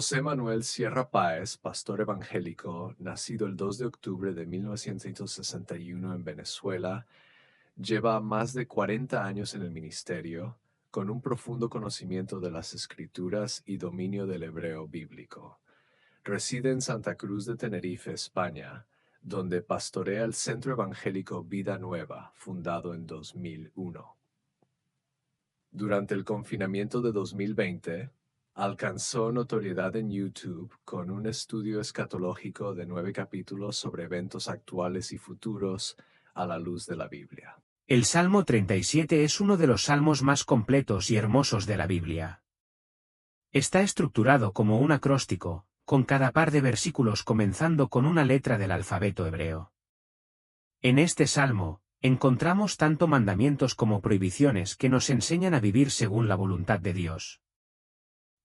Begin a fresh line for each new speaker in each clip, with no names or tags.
José Manuel Sierra Páez, pastor evangélico, nacido el 2 de octubre de 1961 en Venezuela, lleva más de 40 años en el ministerio, con un profundo conocimiento de las Escrituras y dominio del hebreo bíblico. Reside en Santa Cruz de Tenerife, España, donde pastorea el Centro Evangélico Vida Nueva, fundado en 2001. Durante el confinamiento de 2020, alcanzó notoriedad en YouTube con un estudio escatológico de 9 capítulos sobre eventos actuales y futuros a la luz de la Biblia.
El Salmo 37 es uno de los salmos más completos y hermosos de la Biblia. Está estructurado como un acróstico, con cada par de versículos comenzando con una letra del alfabeto hebreo. En este salmo, encontramos tanto mandamientos como prohibiciones que nos enseñan a vivir según la voluntad de Dios.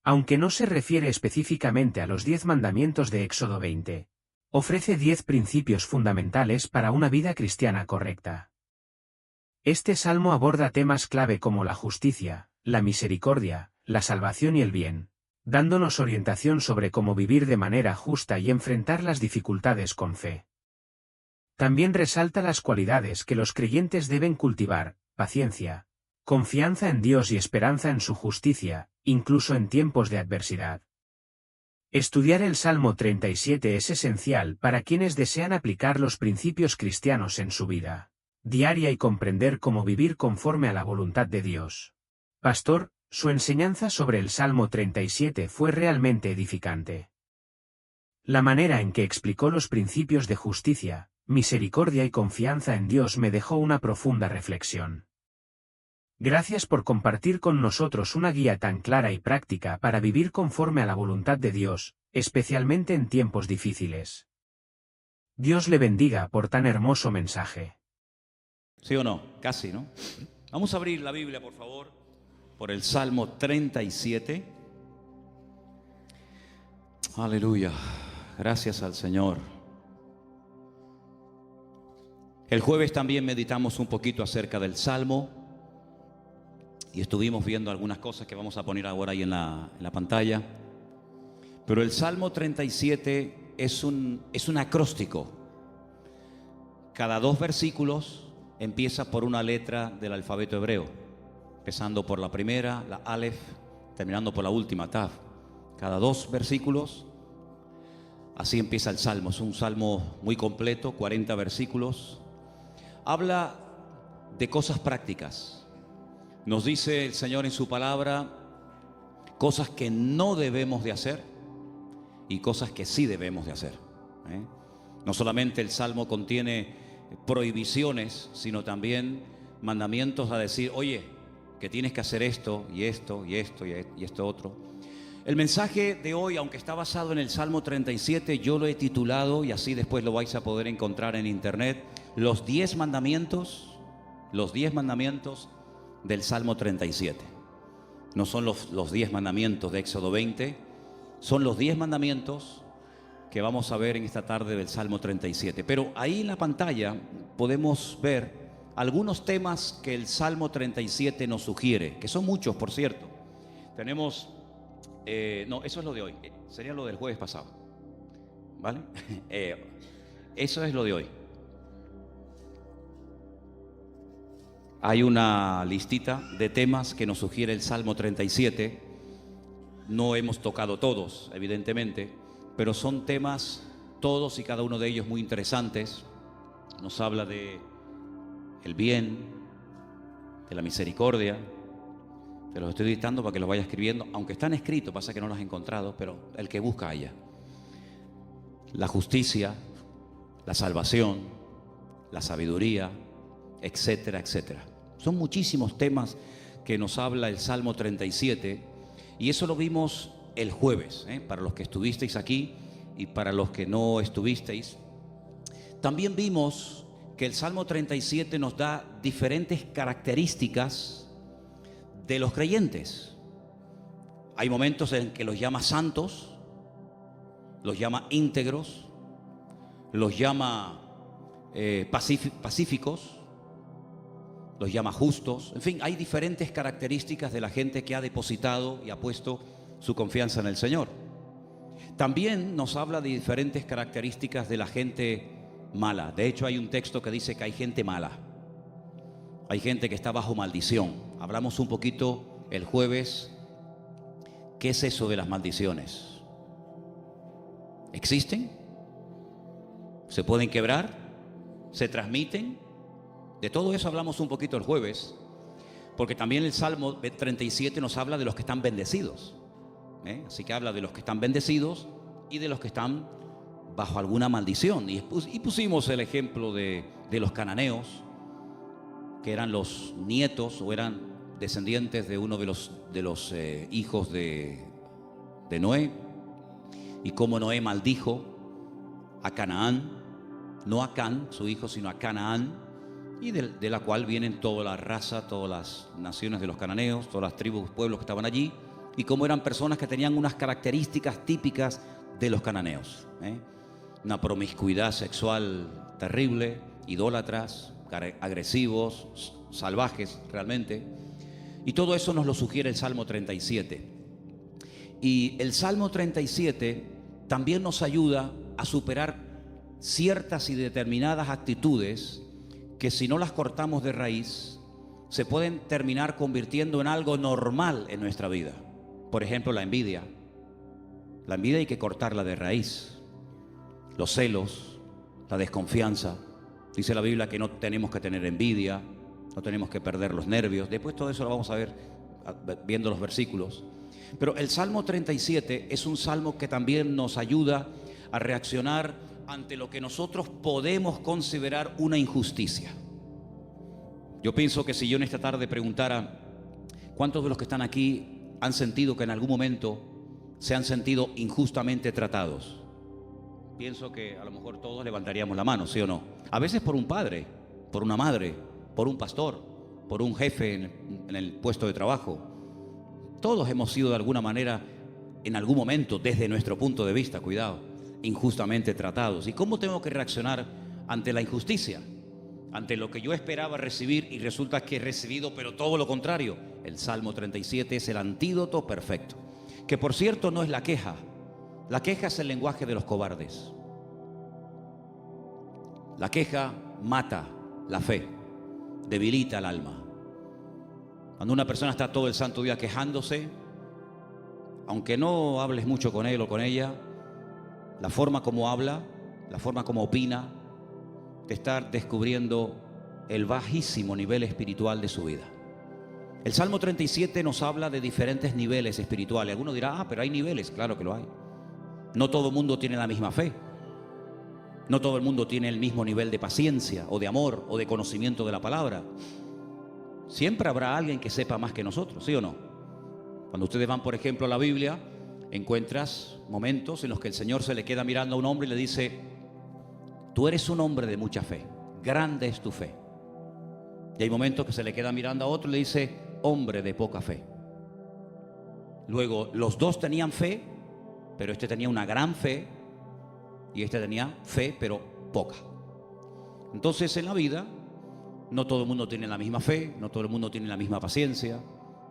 Aunque no se refiere específicamente a los 10 mandamientos de Éxodo 20, ofrece 10 principios fundamentales para una vida cristiana correcta. Este salmo aborda temas clave como la justicia, la misericordia, la salvación y el bien, dándonos orientación sobre cómo vivir de manera justa y enfrentar las dificultades con fe. También resalta las cualidades que los creyentes deben cultivar: paciencia, confianza en Dios y esperanza en su justicia, incluso en tiempos de adversidad. Estudiar el Salmo 37 es esencial para quienes desean aplicar los principios cristianos en su vida diaria y comprender cómo vivir conforme a la voluntad de Dios. Pastor, su enseñanza sobre el Salmo 37 fue realmente edificante. La manera en que explicó los principios de justicia, misericordia y confianza en Dios me dejó una profunda reflexión. Gracias por compartir con nosotros una guía tan clara y práctica para vivir conforme a la voluntad de Dios, especialmente en tiempos difíciles. Dios le bendiga por tan hermoso mensaje.
¿Sí o no? Casi, ¿no? Vamos a abrir la Biblia, por favor, por el Salmo 37. Aleluya. Gracias al Señor. El jueves también meditamos un poquito acerca del Salmo y estuvimos viendo algunas cosas que vamos a poner ahora ahí en la pantalla. Pero el Salmo 37 es un acróstico. Cada 2 versículos empieza por una letra del alfabeto hebreo, empezando por la primera, la Aleph, terminando por la última, Tav. Cada 2 versículos, así empieza el Salmo. Es un salmo muy completo, 40 versículos. Habla de cosas prácticas. Nos dice el Señor en su palabra cosas que no debemos de hacer y cosas que sí debemos de hacer. No solamente el Salmo contiene prohibiciones, sino también mandamientos a decir: oye, que tienes que hacer esto y esto y esto y esto otro. El mensaje de hoy, aunque está basado en el Salmo 37, yo lo he titulado, y así después lo vais a poder encontrar en internet, los 10 mandamientos del Salmo 37. No son los 10 mandamientos de Éxodo 20, son los 10 mandamientos que vamos a ver en esta tarde del Salmo 37. Pero ahí en la pantalla podemos ver algunos temas que el Salmo 37 nos sugiere, que son muchos, por cierto. Tenemos, no, eso es lo de hoy, sería lo del jueves pasado, ¿vale? Eso es lo de hoy. Hay una listita de temas que nos sugiere el Salmo 37. No hemos tocado todos, evidentemente, pero son temas, todos y cada uno de ellos, muy interesantes. Nos habla de el bien, de la misericordia. Te los estoy dictando para que los vayas escribiendo, aunque están escritos, pasa que no los he encontrado, pero el que busca halla. La justicia, la salvación, la sabiduría, etcétera, etcétera. Son muchísimos temas que nos habla el Salmo 37, y eso lo vimos el jueves, para los que estuvisteis aquí y para los que no estuvisteis. También vimos que el Salmo 37 nos da diferentes características de los creyentes. Hay momentos en que los llama santos, los llama íntegros, los llama pacíficos, los llama justos. En fin, hay diferentes características de la gente que ha depositado y ha puesto su confianza en el Señor. También nos habla de diferentes características de la gente mala. De hecho, hay un texto que dice que hay gente mala. Hay gente que está bajo maldición. Hablamos un poquito el jueves. ¿Qué es eso de las maldiciones? ¿Existen? ¿Se pueden quebrar? ¿Se transmiten? De todo eso hablamos un poquito el jueves, porque también el Salmo 37 nos habla de los que están bendecidos. Así que habla de los que están bendecidos y de los que están bajo alguna maldición. Y pusimos el ejemplo de los cananeos, que eran los nietos o eran descendientes de uno de los hijos de Noé, y cómo Noé maldijo a Canaán, no a Can, su hijo, sino a Canaán, y de la cual vienen toda la raza, todas las naciones de los cananeos, todas las tribus, pueblos que estaban allí, y cómo eran personas que tenían unas características típicas de los cananeos, una promiscuidad sexual terrible, idólatras, agresivos, salvajes realmente. Y todo eso nos lo sugiere el Salmo 37. Y el Salmo 37 también nos ayuda a superar ciertas y determinadas actitudes que, si no las cortamos de raíz, se pueden terminar convirtiendo en algo normal en nuestra vida. Por ejemplo, la envidia. La envidia hay que cortarla de raíz. Los celos, la desconfianza. Dice la Biblia que no tenemos que tener envidia, no tenemos que perder los nervios. Después todo eso lo vamos a ver viendo los versículos. Pero el Salmo 37 es un salmo que también nos ayuda a reaccionar ante lo que nosotros podemos considerar una injusticia. Yo pienso que si yo en esta tarde preguntara ¿cuántos de los que están aquí han sentido que en algún momento se han sentido injustamente tratados? Pienso que a lo mejor todos levantaríamos la mano, ¿sí o no? A veces por un padre, por una madre, por un pastor, por un jefe en el puesto de trabajo. Todos hemos sido de alguna manera, en algún momento, desde nuestro punto de vista, cuidado, injustamente tratados. ¿Y cómo tengo que reaccionar ante la injusticia? Ante lo que yo esperaba recibir y resulta que he recibido, pero todo lo contrario. El Salmo 37 es el antídoto perfecto. Que por cierto no es la queja. La queja es el lenguaje de los cobardes. La queja mata la fe, debilita el alma. Cuando una persona está todo el santo día quejándose, aunque no hables mucho con él o con ella, la forma como habla, la forma como opina, te está descubriendo el bajísimo nivel espiritual de su vida. El Salmo 37 nos habla de diferentes niveles espirituales. Alguno dirá, pero hay niveles. Claro que lo hay. No todo el mundo tiene la misma fe. No todo el mundo tiene el mismo nivel de paciencia o de amor o de conocimiento de la palabra. Siempre habrá alguien que sepa más que nosotros, ¿sí o no? Cuando ustedes van, por ejemplo, a la Biblia, encuentras momentos en los que el Señor se le queda mirando a un hombre y le dice: tú eres un hombre de mucha fe, grande es tu fe. Y hay momentos que se le queda mirando a otro y le dice: hombre de poca fe. Luego, los dos tenían fe, pero este tenía una gran fe y este tenía fe, pero poca. Entonces, en la vida, no todo el mundo tiene la misma fe, no todo el mundo tiene la misma paciencia,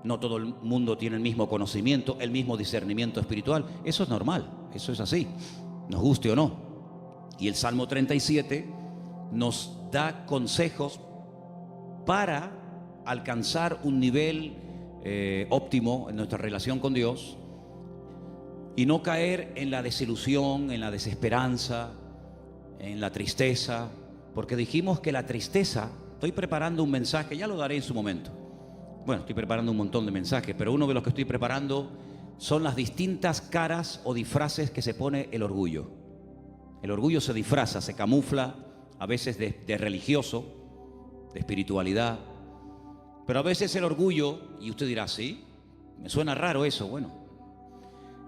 no todo el mundo tiene el mismo conocimiento, el mismo discernimiento espiritual. Eso es normal, eso es así, nos guste o no. Y el Salmo 37 nos da consejos para alcanzar un nivel óptimo en nuestra relación con Dios y no caer en la desilusión, en la desesperanza, en la tristeza, porque dijimos que la tristeza, estoy preparando un mensaje, ya lo daré en su momento. Bueno, estoy preparando un montón de mensajes, pero uno de los que estoy preparando son las distintas caras o disfraces que se pone el orgullo. El orgullo se disfraza, se camufla, a veces de religioso, de espiritualidad, pero a veces el orgullo, y usted dirá, ¿sí? Me suena raro eso. Bueno,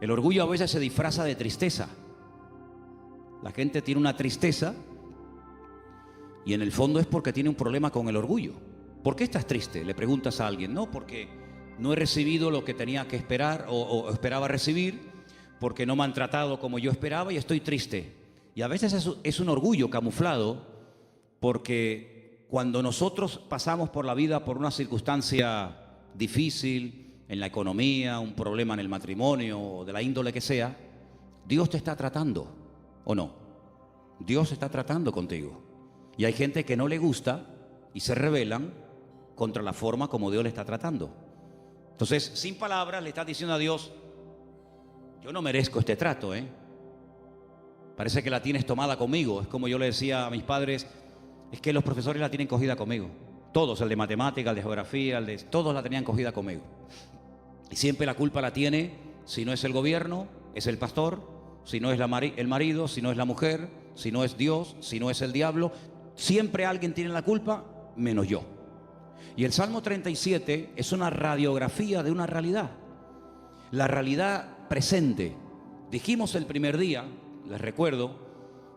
el orgullo a veces se disfraza de tristeza. La gente tiene una tristeza y en el fondo es porque tiene un problema con el orgullo. ¿Por qué estás triste?, le preguntas a alguien. No, porque no he recibido lo que tenía que esperar o esperaba recibir, porque no me han tratado como yo esperaba y estoy triste. Y a veces es un orgullo camuflado, porque cuando nosotros pasamos por la vida por una circunstancia difícil en la economía, un problema en el matrimonio o de la índole que sea, Dios te está tratando, ¿o no? Dios está tratando contigo. Y hay gente que no le gusta y se rebelan contra la forma como Dios le está tratando. Entonces, sin palabras, le estás diciendo a Dios: yo no merezco este trato, Parece que la tienes tomada conmigo. Es como yo le decía a mis padres: es que los profesores la tienen cogida conmigo. Todos, el de matemática, el de geografía, todos la tenían cogida conmigo. Y siempre la culpa la tiene, si no es el gobierno, es el pastor, si no es el marido, si no es la mujer, si no es Dios, si no es el diablo. Siempre alguien tiene la culpa, menos yo. Y el Salmo 37 es una radiografía de una realidad. La realidad presente. Dijimos el primer día, les recuerdo,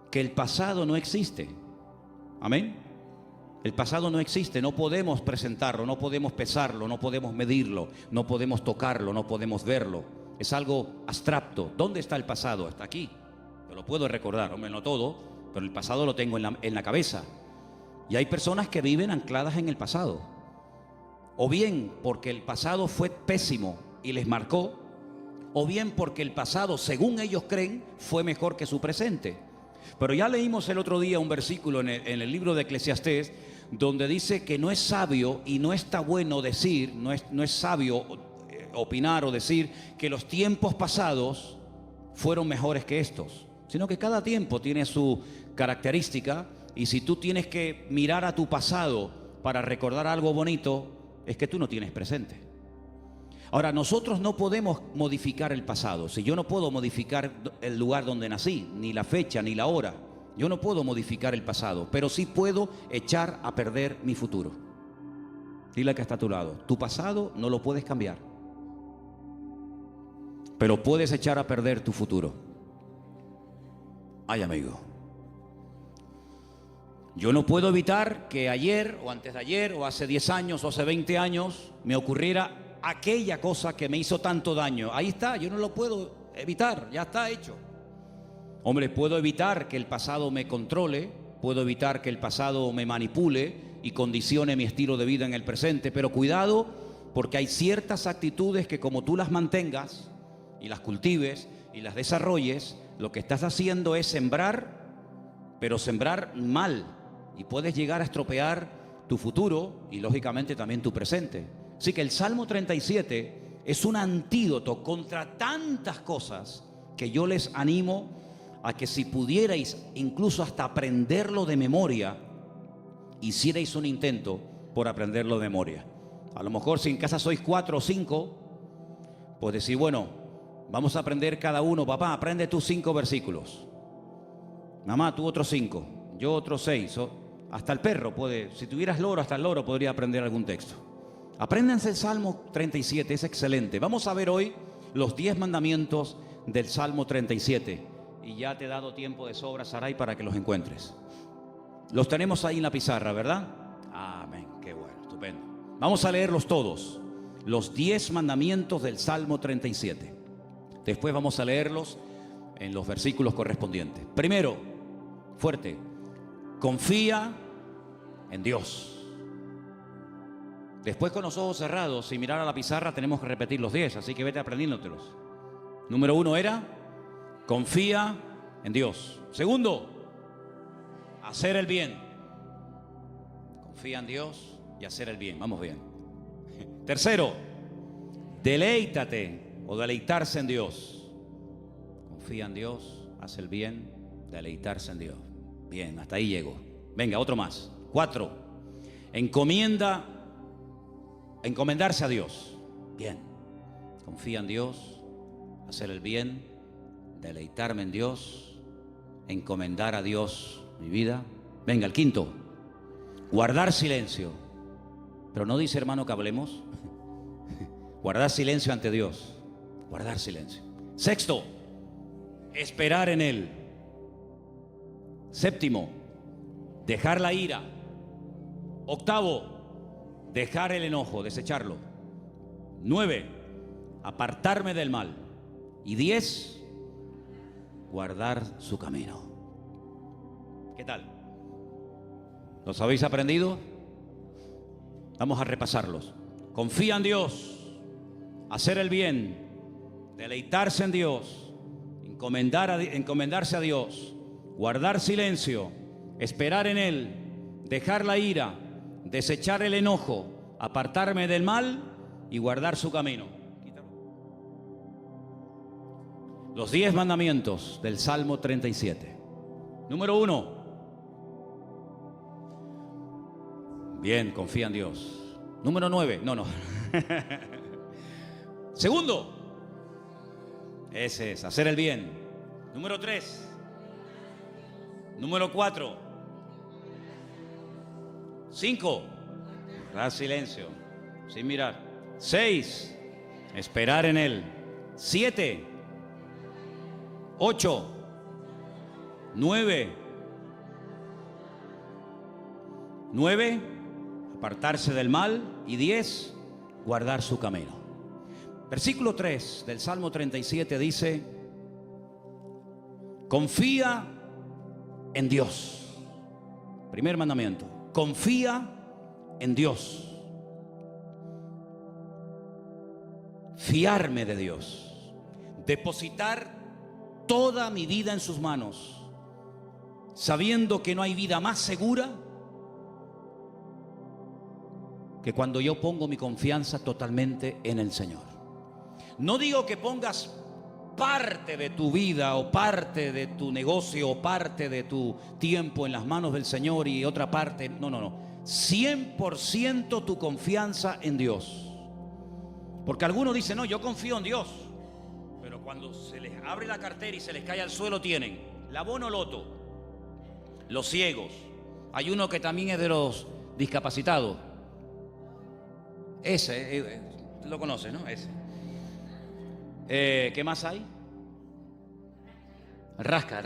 que el pasado no existe. Amén. El pasado no existe, no podemos presentarlo, no podemos pesarlo, no podemos medirlo, no podemos tocarlo, no podemos verlo. Es algo abstracto. ¿Dónde está el pasado? Está aquí. Yo lo puedo recordar, hombre, no todo, pero el pasado lo tengo en la cabeza. Y hay personas que viven ancladas en el pasado. O bien porque el pasado fue pésimo y les marcó, o bien porque el pasado, según ellos creen, fue mejor que su presente. Pero ya leímos el otro día un versículo en el libro de Eclesiastés, donde dice que no es sabio y no está bueno decir, no es sabio opinar o decir que los tiempos pasados fueron mejores que estos, sino que cada tiempo tiene su característica, y si tú tienes que mirar a tu pasado para recordar algo bonito, es que tú no tienes presente. Ahora, nosotros no podemos modificar el pasado. Si yo no puedo modificar el lugar donde nací, ni la fecha, ni la hora, yo no puedo modificar el pasado, pero sí puedo echar a perder mi futuro. Dile al que está a tu lado: tu pasado no lo puedes cambiar, pero puedes echar a perder tu futuro. Ay, amigo, yo no puedo evitar que ayer o antes de ayer o hace 10 años o hace 20 años me ocurriera aquella cosa que me hizo tanto daño. Ahí está, yo no lo puedo evitar, ya está hecho. Hombre, puedo evitar que el pasado me controle, puedo evitar que el pasado me manipule y condicione mi estilo de vida en el presente, pero cuidado, porque hay ciertas actitudes que, como tú las mantengas y las cultives y las desarrolles, lo que estás haciendo es sembrar, pero sembrar mal, y puedes llegar a estropear tu futuro y lógicamente también tu presente. Así que el Salmo 37 es un antídoto contra tantas cosas que yo les animo a que, si pudierais incluso hasta aprenderlo de memoria, hicierais un intento por aprenderlo de memoria. A lo mejor si en casa sois 4 o 5, pues decir: bueno, vamos a aprender cada uno. Papá, aprende tú 5 versículos. Mamá, tú otros 5. Yo otros 6. Hasta el perro puede, si tuvieras loro, hasta el loro podría aprender algún texto. Apréndanse el Salmo 37, es excelente. Vamos a ver hoy los 10 mandamientos del Salmo 37. Y ya te he dado tiempo de sobra, Saray, para que los encuentres. Los tenemos ahí en la pizarra, ¿verdad? Amén, qué bueno, estupendo. Vamos a leerlos todos, los 10 mandamientos del Salmo 37. Después vamos a leerlos en los versículos correspondientes. Primero, fuerte: confía en Dios. Después, con los ojos cerrados, sin mirar a la pizarra, tenemos que repetir los 10, así que vete aprendiéndotelos. Número 1 era: confía en Dios. Segundo, hacer el bien. Confía en Dios y hacer el bien. Vamos bien. Tercero, deleítate o deleitarse en Dios. Confía en Dios, haz el bien, deleitarse en Dios. Bien, hasta ahí llego. Venga, otro más. 4, encomendarse a Dios. Bien. Confía en Dios, hacer el bien, deleitarme en Dios, encomendar a Dios mi vida. Venga, el 5, guardar silencio. Pero no dice, hermano, que hablemos. Guardar silencio ante Dios. Guardar silencio. 6, esperar en Él. 7, dejar la ira. 8, dejar el enojo, desecharlo. 9, apartarme del mal. Y 10, guardar su camino. ¿Qué tal? ¿Los habéis aprendido? Vamos a repasarlos. Confía en Dios, hacer el bien, deleitarse en Dios, encomendarse a Dios, guardar silencio, esperar en Él, dejar la ira, desechar el enojo, apartarme del mal y guardar su camino. Los 10 mandamientos del Salmo 37. Número 1. Bien, confía en Dios. Número 9. No. Segundo. Ese es, hacer el bien. Número 3. Número 4. 5. Guardar silencio, sin mirar. 6. Esperar en Él. 7. 8. 9. Apartarse del mal. Y 10. Guardar su camino. Versículo 3 del Salmo 37 dice: confía en Dios. Primer mandamiento: confía en Dios. Fiarme de Dios. Depositar toda mi vida en sus manos, sabiendo que no hay vida más segura que cuando yo pongo mi confianza totalmente en el Señor. No digo que pongas parte de tu vida o parte de tu negocio o parte de tu tiempo en las manos del Señor y otra parte, no. 100% tu confianza en Dios. Porque algunos dicen: no, yo confío en Dios. Pero cuando se les abre la cartera y se les cae al suelo, tienen la Bonoloto, los ciegos. Hay uno que también es de los discapacitados. Ese, lo conoces, ¿no? Ese. ¿Qué más hay? Rasca.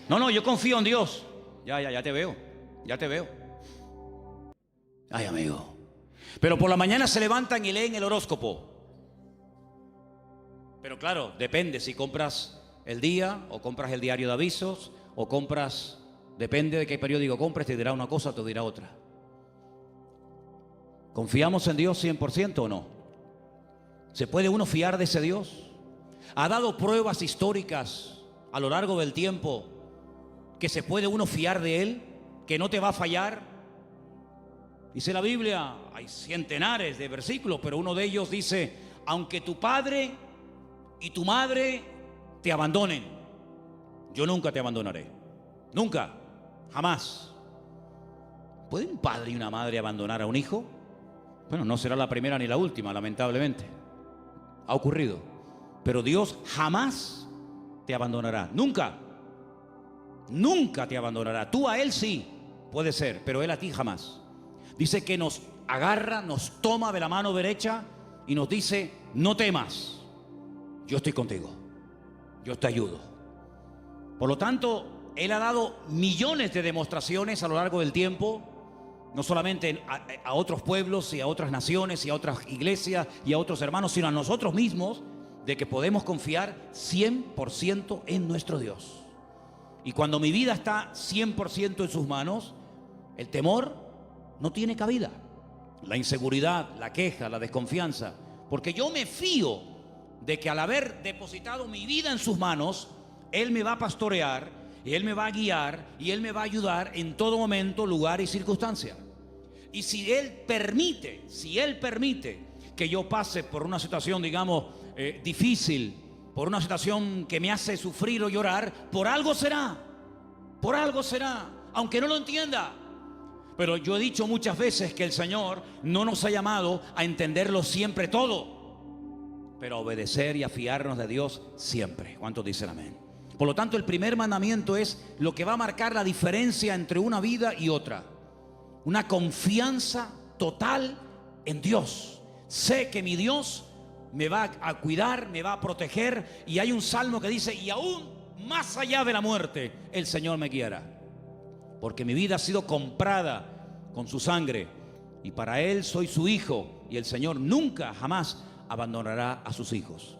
No, yo confío en Dios. Ya te veo. Ay, amigo. Pero por la mañana se levantan y leen el horóscopo. Pero claro, depende si compras el día o compras el diario de avisos o compras, depende de qué periódico compres, te dirá una cosa, te dirá otra. ¿Confiamos en Dios 100% o no? ¿Se puede uno fiar de ese Dios? ¿Ha dado pruebas históricas a lo largo del tiempo que se puede uno fiar de Él? ¿Que no te va a fallar? Dice la Biblia, hay centenares de versículos, pero uno de ellos dice: aunque tu padre y tu madre te abandonen, yo nunca te abandonaré. Nunca, jamás. ¿Puede un padre y una madre abandonar a un hijo? Bueno, no será la primera ni la última, lamentablemente. Ha ocurrido. Pero Dios jamás te abandonará. Nunca te abandonará. Tú a Él sí, puede ser, pero Él a ti jamás. Dice que nos agarra, nos toma de la mano derecha y nos dice: no temas, yo estoy contigo, yo te ayudo. Por lo tanto, Él ha dado millones de demostraciones a lo largo del tiempo, no solamente a otros pueblos y a otras naciones y a otras iglesias y a otros hermanos, sino a nosotros mismos, de que podemos confiar 100% en nuestro Dios. Y cuando mi vida está 100% en sus manos, el temor no tiene cabida. La inseguridad, la queja, la desconfianza. Porque yo me fío de que al haber depositado mi vida en sus manos, Él me va a pastorear, y Él me va a guiar, y Él me va a ayudar en todo momento, lugar y circunstancia. Y si Él permite que yo pase por una situación, digamos, difícil, por una situación que me hace sufrir o llorar, por algo será, aunque no lo entienda. Pero yo he dicho muchas veces que el Señor no nos ha llamado a entenderlo siempre todo, pero a obedecer y a fiarnos de Dios siempre. ¿Cuántos dicen amén? Por lo tanto, el primer mandamiento es lo que va a marcar la diferencia entre una vida y otra. Una confianza total en Dios. Sé que mi Dios me va a cuidar, me va a proteger. Y hay un salmo que dice: y aún más allá de la muerte, el Señor me guiará. Porque mi vida ha sido comprada con su sangre, y para Él soy su hijo, y el Señor nunca, jamás abandonará a sus hijos.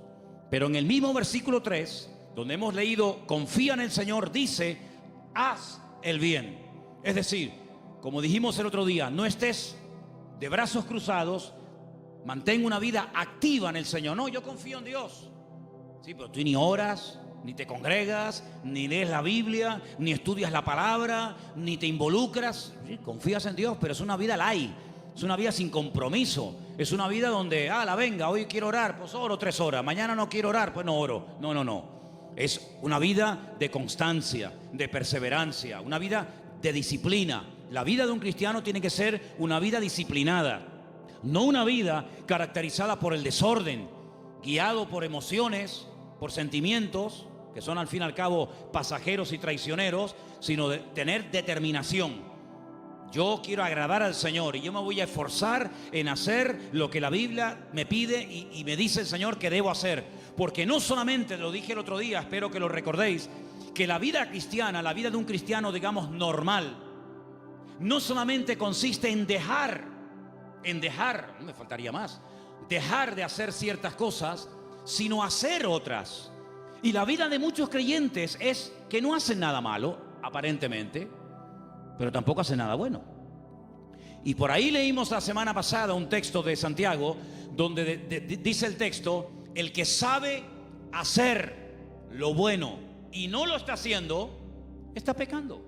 Pero en el mismo versículo 3, donde hemos leído confía en el Señor, dice: haz el bien. Es decir, como dijimos el otro día, no estés de brazos cruzados, mantén una vida activa en el Señor. No, yo confío en Dios. Sí, pero tú ni oras, ni te congregas, ni lees la Biblia, ni estudias la palabra, ni te involucras. Sí, confías en Dios, pero es una vida light, es una vida sin compromiso. Es una vida donde, venga, hoy quiero orar, pues oro 3 horas. Mañana no quiero orar, pues no oro. No. Es una vida de constancia, de perseverancia, una vida de disciplina. La vida de un cristiano tiene que ser una vida disciplinada, no una vida caracterizada por el desorden, guiado por emociones, por sentimientos, que son al fin y al cabo pasajeros y traicioneros, sino de tener determinación. Yo quiero agradar al Señor y yo me voy a esforzar en hacer lo que la Biblia me pide y me dice el Señor que debo hacer. Porque no solamente, lo dije el otro día, espero que lo recordéis, que la vida cristiana, la vida de un cristiano, digamos, normal, no solamente consiste en dejar, me faltaría más, dejar de hacer ciertas cosas, sino hacer otras. Y la vida de muchos creyentes es que no hacen nada malo, aparentemente, pero tampoco hacen nada bueno. Y por ahí leímos la semana pasada un texto de Santiago, donde dice el texto, el que sabe hacer lo bueno y no lo está haciendo, está pecando.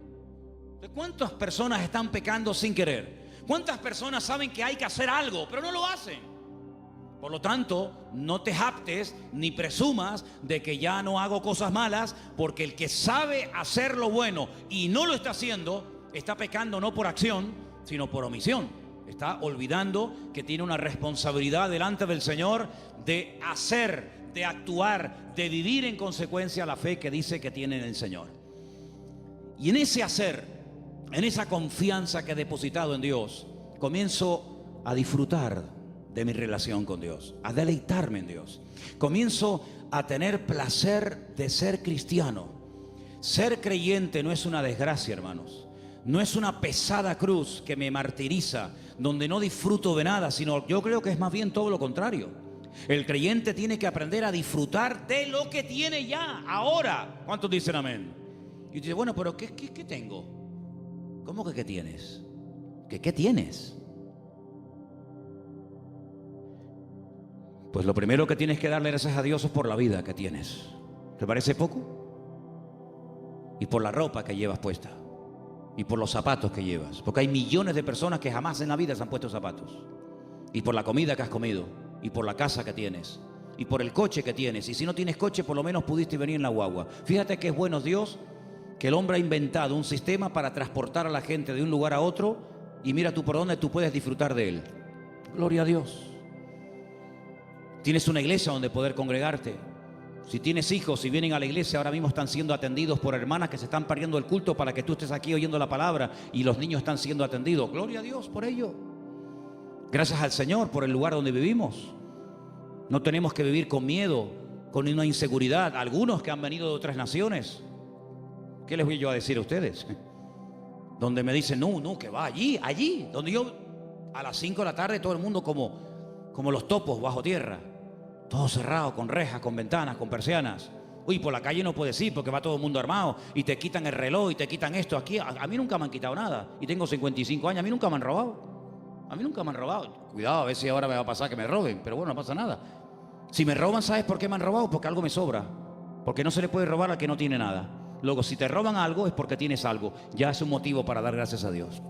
¿Cuántas personas están pecando sin querer? ¿Cuántas personas saben que hay que hacer algo, pero no lo hacen? Por lo tanto, no te jactes ni presumas de que ya no hago cosas malas, porque el que sabe hacer lo bueno y no lo está haciendo, está pecando no por acción, sino por omisión. Está olvidando que tiene una responsabilidad delante del Señor de hacer, de actuar, de vivir en consecuencia la fe que dice que tiene en el Señor. Y en ese hacer, en esa confianza que he depositado en Dios, comienzo a disfrutar de mi relación con Dios, a deleitarme en Dios. Comienzo a tener placer de ser cristiano. Ser creyente no es una desgracia, hermanos. No es una pesada cruz que me martiriza, donde no disfruto de nada, sino yo creo que es más bien todo lo contrario. El creyente tiene que aprender a disfrutar de lo que tiene ya, ahora. ¿Cuántos dicen amén? Y dice, bueno, pero ¿qué tengo? ¿Cómo que qué tienes? ¿Qué tienes? Pues lo primero que tienes que darle gracias a Dios es por la vida que tienes. ¿Te parece poco? Y por la ropa que llevas puesta. Y por los zapatos que llevas. Porque hay millones de personas que jamás en la vida se han puesto zapatos. Y por la comida que has comido. Y por la casa que tienes. Y por el coche que tienes. Y si no tienes coche, por lo menos pudiste venir en la guagua. Fíjate que es bueno Dios, que el hombre ha inventado un sistema para transportar a la gente de un lugar a otro. Y mira tú por dónde tú puedes disfrutar de él. Gloria a Dios. Tienes una iglesia donde poder congregarte. Si tienes hijos, si vienen a la iglesia, ahora mismo están siendo atendidos por hermanas que se están perdiendo el culto para que tú estés aquí oyendo la palabra y los niños están siendo atendidos. Gloria a Dios por ello. Gracias al Señor por el lugar donde vivimos. No tenemos que vivir con miedo, con una inseguridad. Algunos que han venido de otras naciones, ¿qué les voy yo a decir a ustedes? Donde me dicen, no, que va allí, donde yo a las 5 de la tarde todo el mundo como los topos bajo tierra. Todo cerrado, con rejas, con ventanas, con persianas. Uy, por la calle no puedes ir porque va todo el mundo armado y te quitan el reloj y te quitan esto. Aquí a mí nunca me han quitado nada y tengo 55 años, a mí nunca me han robado. A mí nunca me han robado. Cuidado, a ver si ahora me va a pasar que me roben, pero bueno, no pasa nada. Si me roban, ¿sabes por qué me han robado? Porque algo me sobra. Porque no se le puede robar al que no tiene nada. Luego, si te roban algo es porque tienes algo. Ya es un motivo para dar gracias a Dios.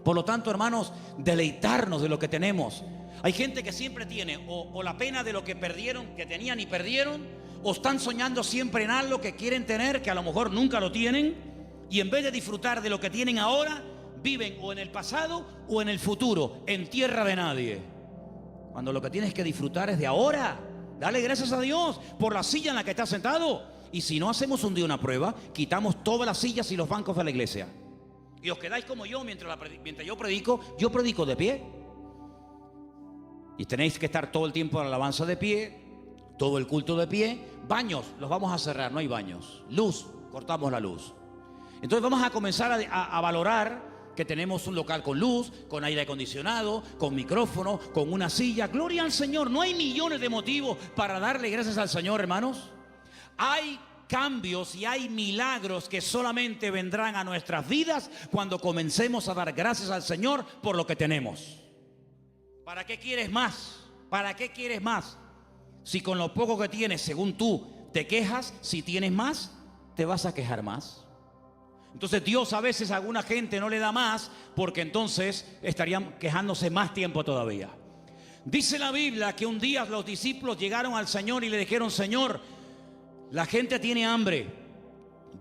Por lo tanto, hermanos, deleitarnos de lo que tenemos. Hay gente que siempre tiene o la pena de lo que perdieron, que tenían y perdieron, o están soñando siempre en algo que quieren tener, que a lo mejor nunca lo tienen, y en vez de disfrutar de lo que tienen ahora, viven o en el pasado o en el futuro, en tierra de nadie. Cuando lo que tienes que disfrutar es de ahora. Dale gracias a Dios por la silla en la que estás sentado. Y si no hacemos un día una prueba, quitamos todas las sillas y los bancos de la iglesia. Y os quedáis como yo mientras yo predico de pie. Y tenéis que estar todo el tiempo en la alabanza de pie, todo el culto de pie. Baños, los vamos a cerrar, no hay baños. Luz, cortamos la luz. Entonces vamos a comenzar a valorar que tenemos un local con luz, con aire acondicionado, con micrófono, con una silla. Gloria al Señor. No hay millones de motivos para darle gracias al Señor, hermanos. Hay cambios y hay milagros que solamente vendrán a nuestras vidas cuando comencemos a dar gracias al Señor por lo que tenemos. ¿Para qué quieres más? ¿Para qué quieres más? Si con lo poco que tienes, según tú, te quejas, si tienes más, te vas a quejar más. Entonces Dios a veces a alguna gente no le da más, porque entonces estarían quejándose más tiempo todavía. Dice la Biblia que un día los discípulos llegaron al Señor y le dijeron: Señor, la gente tiene hambre,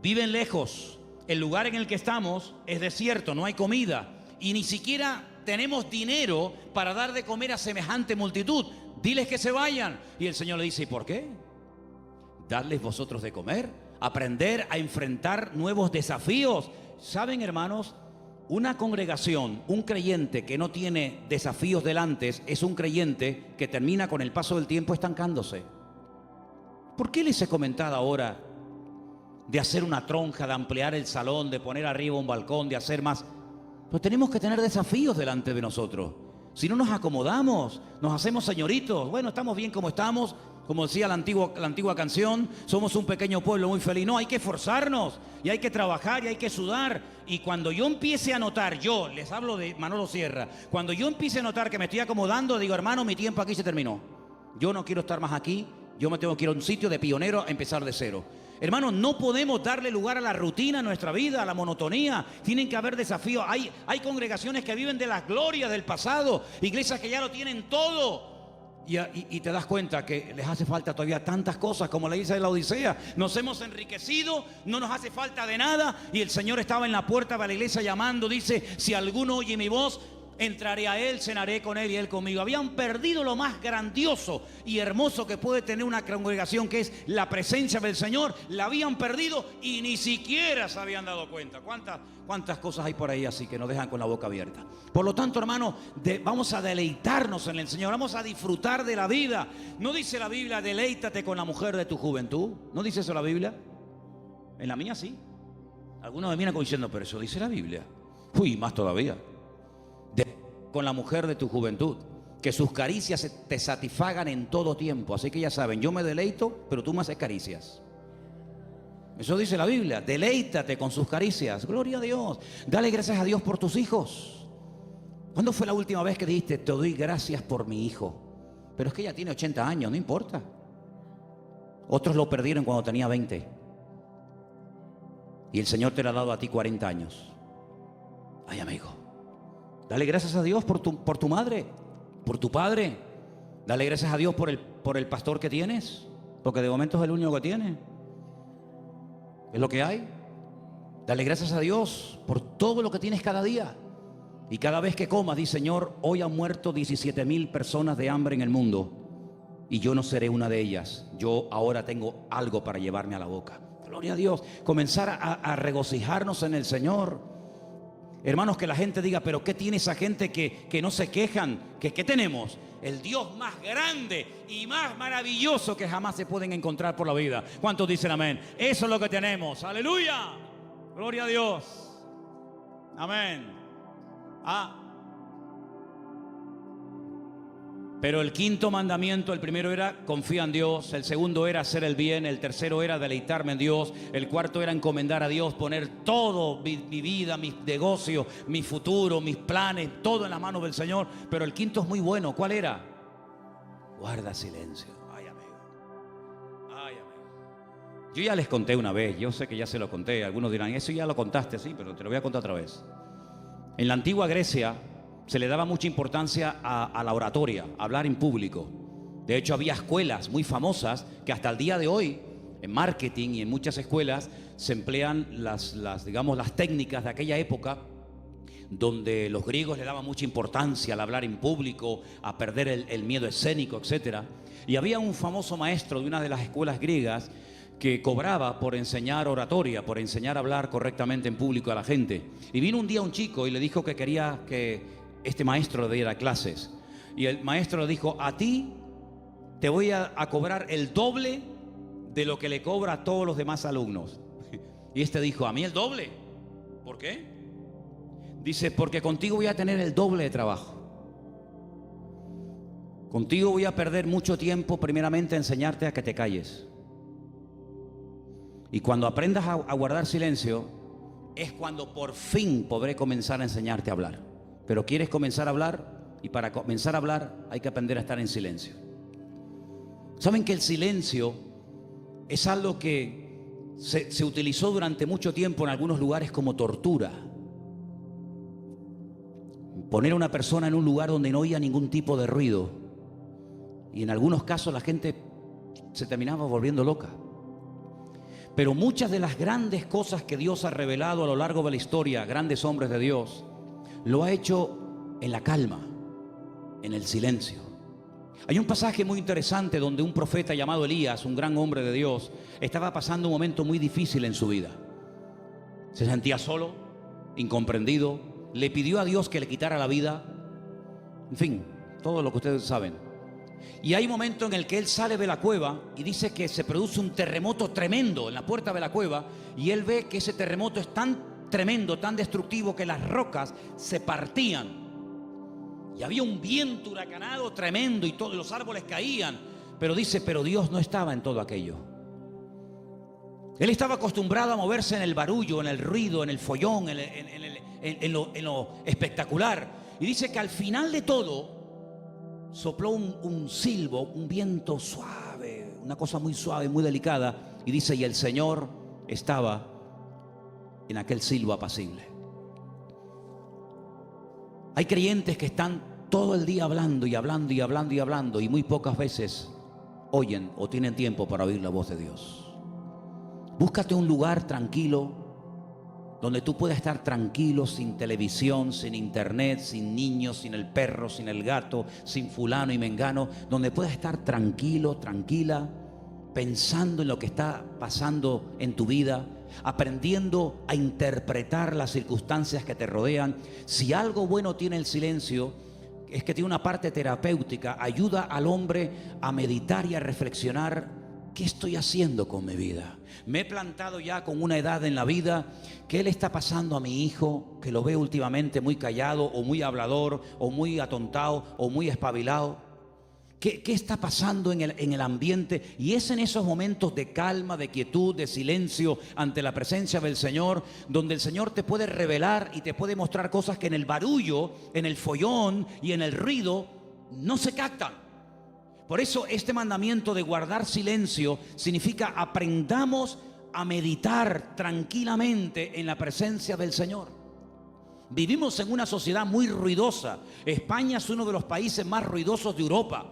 viven lejos, el lugar en el que estamos es desierto, no hay comida y ni siquiera tenemos dinero para dar de comer a semejante multitud. Diles que se vayan. Y el Señor le dice: ¿y por qué? Darles vosotros de comer, aprender a enfrentar nuevos desafíos. ¿Saben, hermanos? Una congregación, un creyente que no tiene desafíos delante, es un creyente que termina con el paso del tiempo estancándose. ¿Por qué les he comentado ahora de hacer una tronca, de ampliar el salón, de poner arriba un balcón, de hacer más? Pues tenemos que tener desafíos delante de nosotros. Si no nos acomodamos, nos hacemos señoritos. Bueno, estamos bien como estamos. Como decía la antigua canción, somos un pequeño pueblo muy feliz. No, hay que esforzarnos y hay que trabajar y hay que sudar. Y cuando yo empiece a notar, yo les hablo de Manolo Sierra, cuando yo empiece a notar que me estoy acomodando, digo: hermano, mi tiempo aquí se terminó. Yo no quiero estar más aquí. Yo me tengo que ir a un sitio de pionero a empezar de cero. Hermanos, no podemos darle lugar a la rutina en nuestra vida, a la monotonía. Tienen que haber desafíos. Hay congregaciones que viven de las glorias del pasado, iglesias que ya lo tienen todo. Y te das cuenta que les hace falta todavía tantas cosas, como la iglesia de la Odisea. Nos hemos enriquecido, no nos hace falta de nada. Y el Señor estaba en la puerta de la iglesia llamando. Dice: si alguno oye mi voz, entraré a él, cenaré con él y él conmigo. Habían perdido lo más grandioso y hermoso que puede tener una congregación, que es la presencia del Señor. La habían perdido y ni siquiera se habían dado cuenta. ¿Cuántas cosas hay por ahí así que nos dejan con la boca abierta? Por lo tanto, hermano, vamos a deleitarnos en el Señor. Vamos a disfrutar de la vida. ¿No dice la Biblia: deleítate con la mujer de tu juventud? ¿No dice eso la Biblia? En la mía sí. Algunos me miran como diciendo: pero eso dice la Biblia. Uy, más todavía. Con la mujer de tu juventud, que sus caricias te satisfagan en todo tiempo. Así que ya saben, yo me deleito, pero tú me haces caricias. Eso dice la Biblia: deleítate con sus caricias. Gloria a Dios. Dale gracias a Dios por tus hijos. ¿Cuándo fue la última vez que dijiste: te doy gracias por mi hijo? Pero es que ella tiene 80 años, no importa. Otros lo perdieron cuando tenía 20. Y el Señor te lo ha dado a ti 40 años. Ay, amigo, dale gracias a Dios por tu madre, por tu padre. Dale gracias a Dios por el pastor que tienes, porque de momento es el único que tiene. Es lo que hay. Dale gracias a Dios por todo lo que tienes cada día. Y cada vez que comas, di: Señor, hoy han muerto 17,000 personas de hambre en el mundo y yo no seré una de ellas. Yo ahora tengo algo para llevarme a la boca. Gloria a Dios. Comenzar a regocijarnos en el Señor. Hermanos, que la gente diga: pero ¿qué tiene esa gente que no se quejan? ¿Qué tenemos? El Dios más grande y más maravilloso que jamás se pueden encontrar por la vida. ¿Cuántos dicen amén? Eso es lo que tenemos. ¡Aleluya! ¡Gloria a Dios! Amén. Pero el quinto mandamiento, el primero era: confía en Dios. El segundo era hacer el bien. El tercero era deleitarme en Dios. El cuarto era encomendar a Dios, poner todo, mi vida, mis negocios, mi futuro, mis planes, todo en las manos del Señor. Pero el quinto es muy bueno. ¿Cuál era? Guarda silencio. Ay, amigo. Ay, amigo. Yo ya les conté una vez. Yo sé que ya se lo conté. Algunos dirán: eso ya lo contaste, sí, pero te lo voy a contar otra vez. En la antigua Grecia se le daba mucha importancia a la oratoria, a hablar en público. De hecho, había escuelas muy famosas que hasta el día de hoy, en marketing y en muchas escuelas, se emplean las técnicas de aquella época, donde los griegos le daban mucha importancia al hablar en público, a perder el miedo escénico, etc. Y había un famoso maestro de una de las escuelas griegas que cobraba por enseñar oratoria, por enseñar a hablar correctamente en público a la gente. Y vino un día un chico y le dijo que quería que este maestro le diera clases. Y el maestro le dijo: a ti te voy a cobrar el doble de lo que le cobra a todos los demás alumnos. Y este dijo: ¿a mí el doble? ¿Por qué? Dice: porque contigo voy a tener el doble de trabajo. Contigo voy a perder mucho tiempo, primeramente, a enseñarte a que te calles. Y cuando aprendas a guardar silencio, es cuando por fin podré comenzar a enseñarte a hablar. Pero quieres comenzar a hablar, y para comenzar a hablar hay que aprender a estar en silencio. ¿Saben que el silencio es algo que se utilizó durante mucho tiempo en algunos lugares como tortura. Poner a una persona en un lugar donde no oía ningún tipo de ruido. Y en algunos casos la gente se terminaba volviendo loca. Pero muchas de las grandes cosas que Dios ha revelado a lo largo de la historia, grandes hombres de Dios, lo ha hecho en la calma, en el silencio. Hay un pasaje muy interesante donde un profeta llamado Elías, un gran hombre de Dios, estaba pasando un momento muy difícil en su vida. Se sentía solo, incomprendido, le pidió a Dios que le quitara la vida. En fin, todo lo que ustedes saben. Y hay un momento en el que él sale de la cueva y dice que se produce un terremoto tremendo en la puerta de la cueva, y él ve que ese terremoto es tan tremendo, tan destructivo, que las rocas se partían. Y había un viento huracanado tremendo y todos los árboles caían. Pero dice, pero Dios no estaba en todo aquello. Él estaba acostumbrado a moverse en el barullo, en el ruido, en el follón, en lo espectacular. Y dice que al final de todo sopló un silbo, un viento suave, una cosa muy suave, muy delicada. Y dice, y el Señor estaba en aquel silbo apacible. Hay creyentes que están todo el día hablando y hablando y hablando y hablando, y muy pocas veces oyen o tienen tiempo para oír la voz de Dios. Búscate un lugar tranquilo, donde tú puedas estar tranquilo, sin televisión, sin internet, sin niños, sin el perro, sin el gato, sin fulano y mengano, donde puedas estar tranquilo, tranquila, pensando en lo que está pasando en tu vida, aprendiendo a interpretar las circunstancias que te rodean. Si algo bueno tiene el silencio, es que tiene una parte terapéutica, ayuda al hombre a meditar y a reflexionar. ¿Qué estoy haciendo con mi vida? Me he plantado ya con una edad en la vida. ¿Qué le está pasando a mi hijo, que lo veo últimamente muy callado, o muy hablador, o muy atontado, o muy espabilado? ¿Qué está pasando en el ambiente? Y es en esos momentos de calma, de quietud, de silencio ante la presencia del Señor, donde el Señor te puede revelar y te puede mostrar cosas que en el barullo, en el follón y en el ruido no se captan. Por eso este mandamiento de guardar silencio significa aprendamos a meditar tranquilamente en la presencia del Señor. Vivimos en una sociedad muy ruidosa. España es uno de los países más ruidosos de Europa.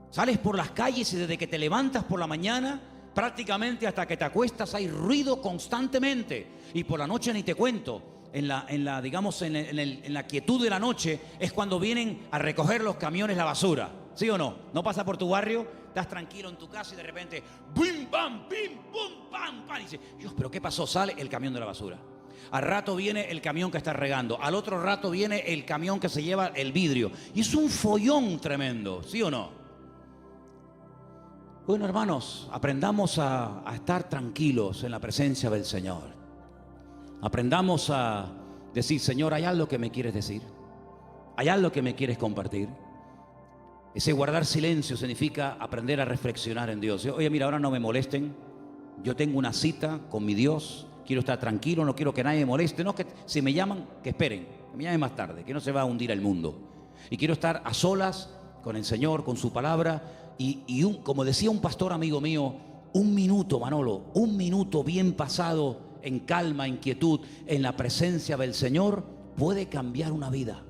Sales por las calles y desde que te levantas por la mañana, prácticamente hasta que te acuestas, hay ruido constantemente. Y por la noche ni te cuento. En la quietud de la noche es cuando vienen a recoger los camiones la basura. ¿Sí o no? No pasa por tu barrio, estás tranquilo en tu casa y de repente ¡bim, bam, bim, bum, pam, pam! Y dices, Dios, ¿pero qué pasó? Sale el camión de la basura. Al rato viene el camión que está regando. Al otro rato viene el camión que se lleva el vidrio. Y es un follón tremendo, ¿sí o no? Bueno, hermanos, aprendamos a estar tranquilos en la presencia del Señor. Aprendamos a decir, Señor, ¿hay algo que me quieres decir? ¿Hay algo que me quieres compartir? Ese guardar silencio significa aprender a reflexionar en Dios. Oye, mira, ahora no me molesten. Yo tengo una cita con mi Dios. Quiero estar tranquilo, no quiero que nadie me moleste. No, que si me llaman, que esperen, que me llamen más tarde, que no se va a hundir el mundo. Y quiero estar a solas con el Señor, con su palabra. Como decía un pastor amigo mío, un minuto, Manolo, un minuto bien pasado en calma, en quietud, en la presencia del Señor, puede cambiar una vida.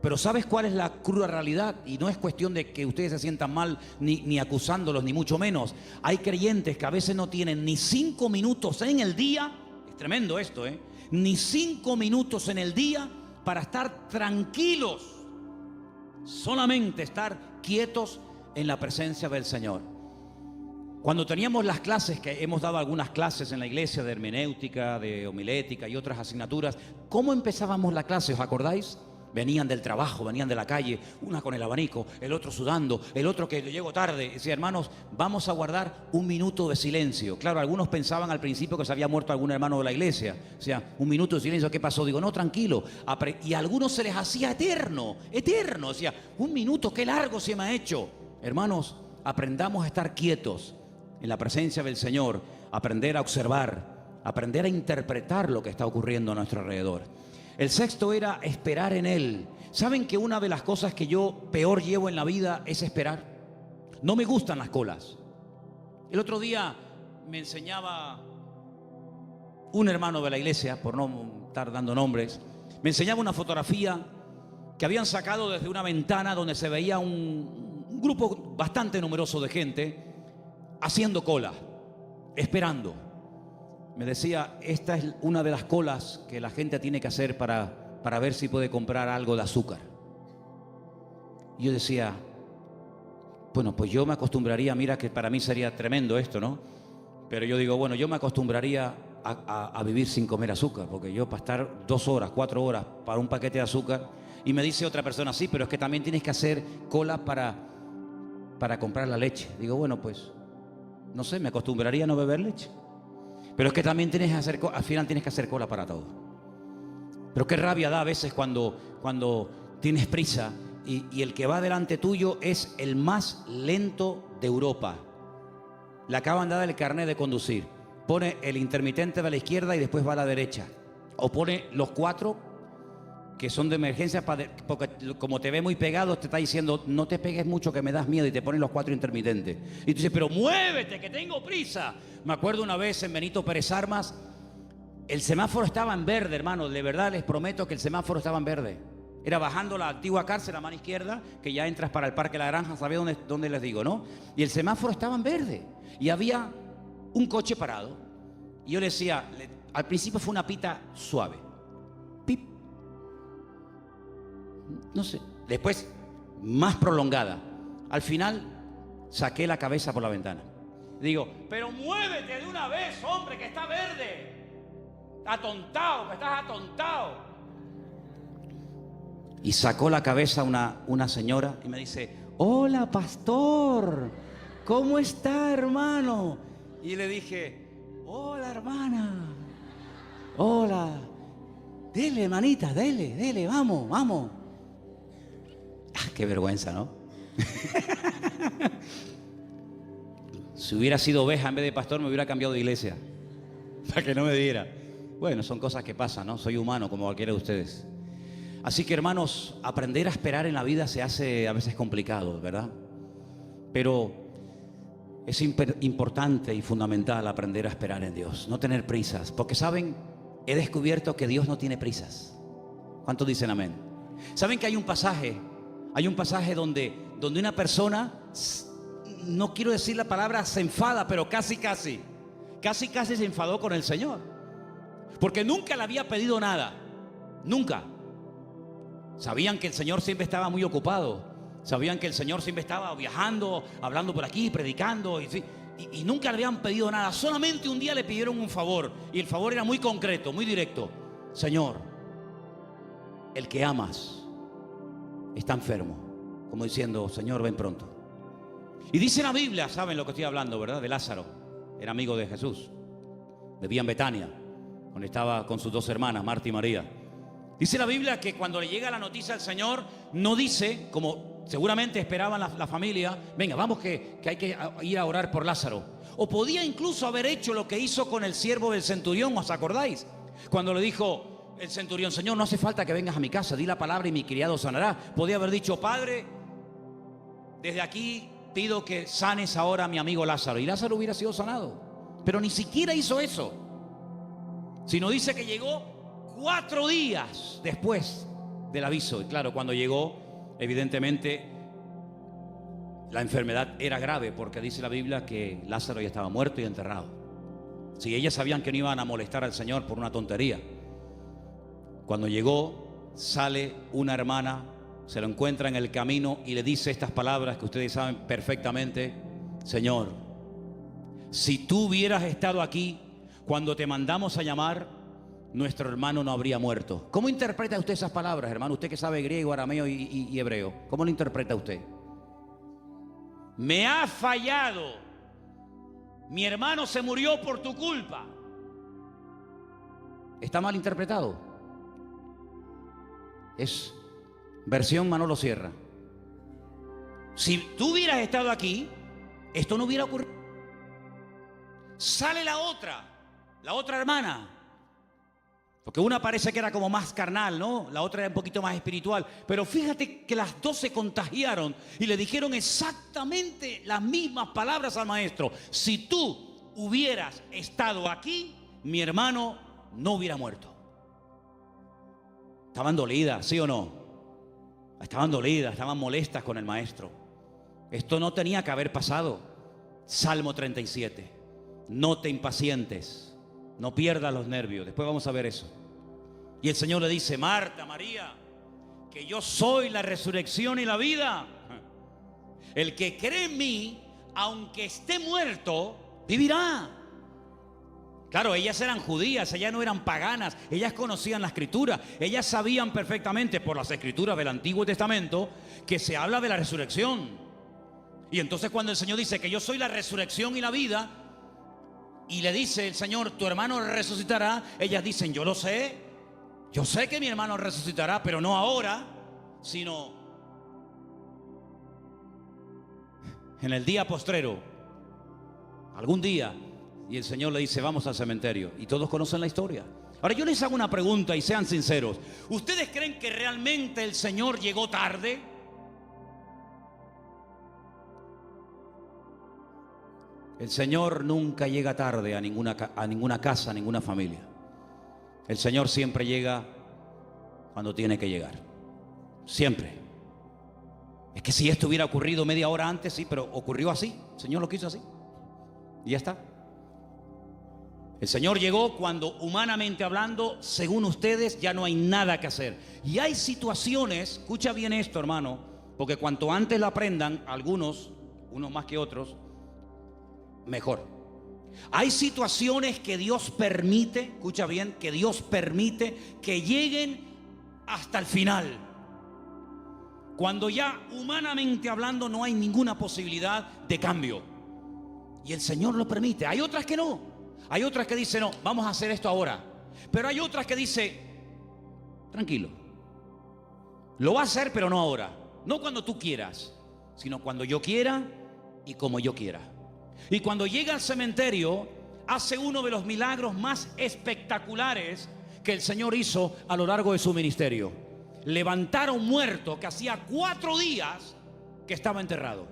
Pero ¿sabes cuál es la cruda realidad? Y no es cuestión de que ustedes se sientan mal ni acusándolos, ni mucho menos. Hay creyentes que a veces no tienen ni 5 minutos en el día. Es tremendo esto, ni 5 minutos en el día para estar tranquilos. Solamente estar quietos en la presencia del Señor. Cuando teníamos las clases, que hemos dado algunas clases en la iglesia de hermenéutica, de homilética y otras asignaturas, ¿cómo empezábamos la clase? ¿Os acordáis? Venían del trabajo, venían de la calle, una con el abanico, el otro sudando, el otro que llegó tarde. Decía, hermanos, vamos a guardar un minuto de silencio. Claro, algunos pensaban al principio que se había muerto algún hermano de la iglesia. O sea, un minuto de silencio, ¿qué pasó? Digo, no, tranquilo. Y a algunos se les hacía eterno, eterno. Decía, un minuto, qué largo se me ha hecho. Hermanos, aprendamos a estar quietos en la presencia del Señor, aprender a observar, aprender a interpretar lo que está ocurriendo a nuestro alrededor. El sexto era esperar en Él. ¿Saben que una de las cosas que yo peor llevo en la vida es esperar? No me gustan las colas. El otro día me enseñaba un hermano de la iglesia, por no estar dando nombres, me enseñaba una fotografía que habían sacado desde una ventana donde se veía un grupo bastante numeroso de gente haciendo cola, esperando. Me decía, esta es una de las colas que la gente tiene que hacer para ver si puede comprar algo de azúcar. Y yo decía, bueno, pues yo me acostumbraría, mira que para mí sería tremendo esto, ¿no? Pero yo digo, bueno, yo me acostumbraría a vivir sin comer azúcar, porque yo para estar 2 horas, 4 horas para un paquete de azúcar, y me dice otra persona, sí, pero es que también tienes que hacer cola para comprar la leche. Digo, bueno, pues, no sé, me acostumbraría a no beber leche. Pero es que también tienes que hacer, al final tienes que hacer cola para todo. Pero qué rabia da a veces cuando tienes prisa y el que va delante tuyo es el más lento de Europa. Le acaban de dar el carnet de conducir. Pone el intermitente de la izquierda y después va a la derecha. O pone los 4 que son de emergencia, porque como te ve muy pegado, te está diciendo, no te pegues mucho que me das miedo, y te ponen los 4 intermitentes. Y tú dices, pero muévete, que tengo prisa. Me acuerdo una vez en Benito Pérez Armas, el semáforo estaba en verde, hermano. De verdad les prometo que el semáforo estaba en verde. Era bajando la antigua cárcel a mano izquierda, que ya entras para el Parque La Granja, ¿sabes dónde les digo, no? Y el semáforo estaba en verde. Y había un coche parado. Y yo le decía, al principio fue una pita suave. Pip. No sé. Después, más prolongada. Al final, saqué la cabeza por la ventana. Digo, pero muévete de una vez, hombre, que está verde. Atontado, que estás atontado. Y sacó la cabeza una señora y me dice, hola, pastor, ¿cómo está, hermano? Y le dije, hola, hermana, hola, dele, hermanita, dele, vamos, vamos. Ah, qué vergüenza, ¿no? Si hubiera sido oveja en vez de pastor, me hubiera cambiado de iglesia, para que no me diera. Bueno, son cosas que pasan, ¿no? Soy humano como cualquiera de ustedes. Así que, hermanos, aprender a esperar en la vida se hace a veces complicado, ¿verdad? Pero es importante y fundamental aprender a esperar en Dios, no tener prisas. Porque, ¿saben? He descubierto que Dios no tiene prisas. ¿Cuántos dicen amén? ¿Saben que hay un pasaje donde una persona, no quiero decir la palabra se enfada, pero casi se enfadó con el Señor? Porque nunca le había pedido nada, nunca. Sabían que el Señor siempre estaba muy ocupado. Sabían que el Señor siempre estaba viajando, hablando por aquí, predicando. Y nunca le habían pedido nada. Solamente un día le pidieron un favor. Y el favor era muy concreto, muy directo. Señor, el que amas está enfermo. Como diciendo, Señor, ven pronto. Y dice la Biblia, saben lo que estoy hablando, ¿verdad? De Lázaro. Era amigo de Jesús. Vivía en Betania, donde estaba con sus 2 hermanas, Marta y María. Dice la Biblia que cuando le llega la noticia al Señor, no dice, como seguramente esperaban la familia, venga, vamos que hay que ir a orar por Lázaro. O podía incluso haber hecho lo que hizo con el siervo del centurión, ¿os acordáis? Cuando le dijo el centurión, Señor, no hace falta que vengas a mi casa, di la palabra y mi criado sanará. Podía haber dicho, Padre, desde aquí pido que sanes ahora a mi amigo Lázaro. Y Lázaro hubiera sido sanado. Pero ni siquiera hizo eso. Sino dice que llegó 4 días después del aviso. Y claro, cuando llegó, evidentemente la enfermedad era grave, porque dice la Biblia que Lázaro ya estaba muerto y enterrado. Si ellas sabían que no iban a molestar al Señor por una tontería. Cuando llegó, sale una hermana, se lo encuentra en el camino y le dice estas palabras que ustedes saben perfectamente: Señor, si tú hubieras estado aquí cuando te mandamos a llamar, nuestro hermano no habría muerto. ¿Cómo interpreta usted esas palabras, hermano? Usted que sabe griego, arameo y hebreo. ¿Cómo lo interpreta usted? Me ha fallado. Mi hermano se murió por tu culpa. ¿Está mal interpretado? Es versión Manolo Sierra. Si tú hubieras estado aquí, esto no hubiera ocurrido. Sale la otra hermana. Porque una parece que era como más carnal, ¿no? La otra era un poquito más espiritual. Pero fíjate que las dos se contagiaron y le dijeron exactamente las mismas palabras al maestro. Si tú hubieras estado aquí, mi hermano no hubiera muerto. Estaban dolidas, ¿sí o no? Estaban dolidas, estaban molestas con el maestro. Esto no tenía que haber pasado. Salmo 37. No te impacientes, no pierdas los nervios. Después vamos a ver eso. Y el Señor le dice: Marta, María, que yo soy la resurrección y la vida. El que cree en mí, aunque esté muerto, vivirá. Claro, ellas eran judías, ellas no eran paganas, ellas conocían la escritura, ellas sabían perfectamente por las escrituras del Antiguo Testamento que se habla de la resurrección. Y entonces cuando el Señor dice que yo soy la resurrección y la vida, y le dice el Señor, tu hermano resucitará, ellas dicen, yo lo sé, yo sé que mi hermano resucitará, pero no ahora, sino en el día postrero, algún día. Y el Señor le dice, vamos al cementerio. Y todos conocen la historia. Ahora yo les hago una pregunta y sean sinceros. ¿Ustedes creen que realmente el Señor llegó tarde? El Señor nunca llega tarde a ninguna casa, a ninguna familia. El Señor siempre llega cuando tiene que llegar. Siempre. Es que si esto hubiera ocurrido media hora antes, sí, pero ocurrió así. El Señor lo quiso así. Y ya está. El Señor llegó cuando, humanamente hablando, según ustedes, ya no hay nada que hacer. Y hay situaciones, escucha bien esto, hermano, porque cuanto antes lo aprendan, algunos, unos más que otros, mejor. Hay situaciones que Dios permite, escucha bien, que Dios permite que lleguen hasta el final. Cuando ya, humanamente hablando, no hay ninguna posibilidad de cambio. Y el Señor lo permite. Hay otras que no. Hay otras que dicen, no, vamos a hacer esto ahora. Pero hay otras que dicen, tranquilo, lo va a hacer, pero no ahora. No cuando tú quieras, sino cuando yo quiera y como yo quiera. Y cuando llega al cementerio, hace uno de los milagros más espectaculares que el Señor hizo a lo largo de su ministerio. Levantar a un muerto que hacía 4 días que estaba enterrado.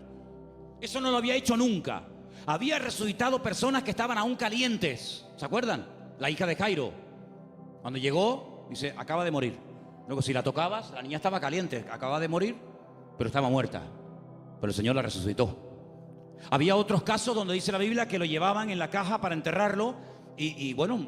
Eso no lo había hecho nunca. Había resucitado personas que estaban aún calientes. ¿Se acuerdan? La hija de Jairo. Cuando llegó, dice, acaba de morir. Luego, si la tocabas, la niña estaba caliente. Acaba de morir, pero estaba muerta. Pero el Señor la resucitó. Había otros casos donde dice la Biblia que lo llevaban en la caja para enterrarlo. Y bueno,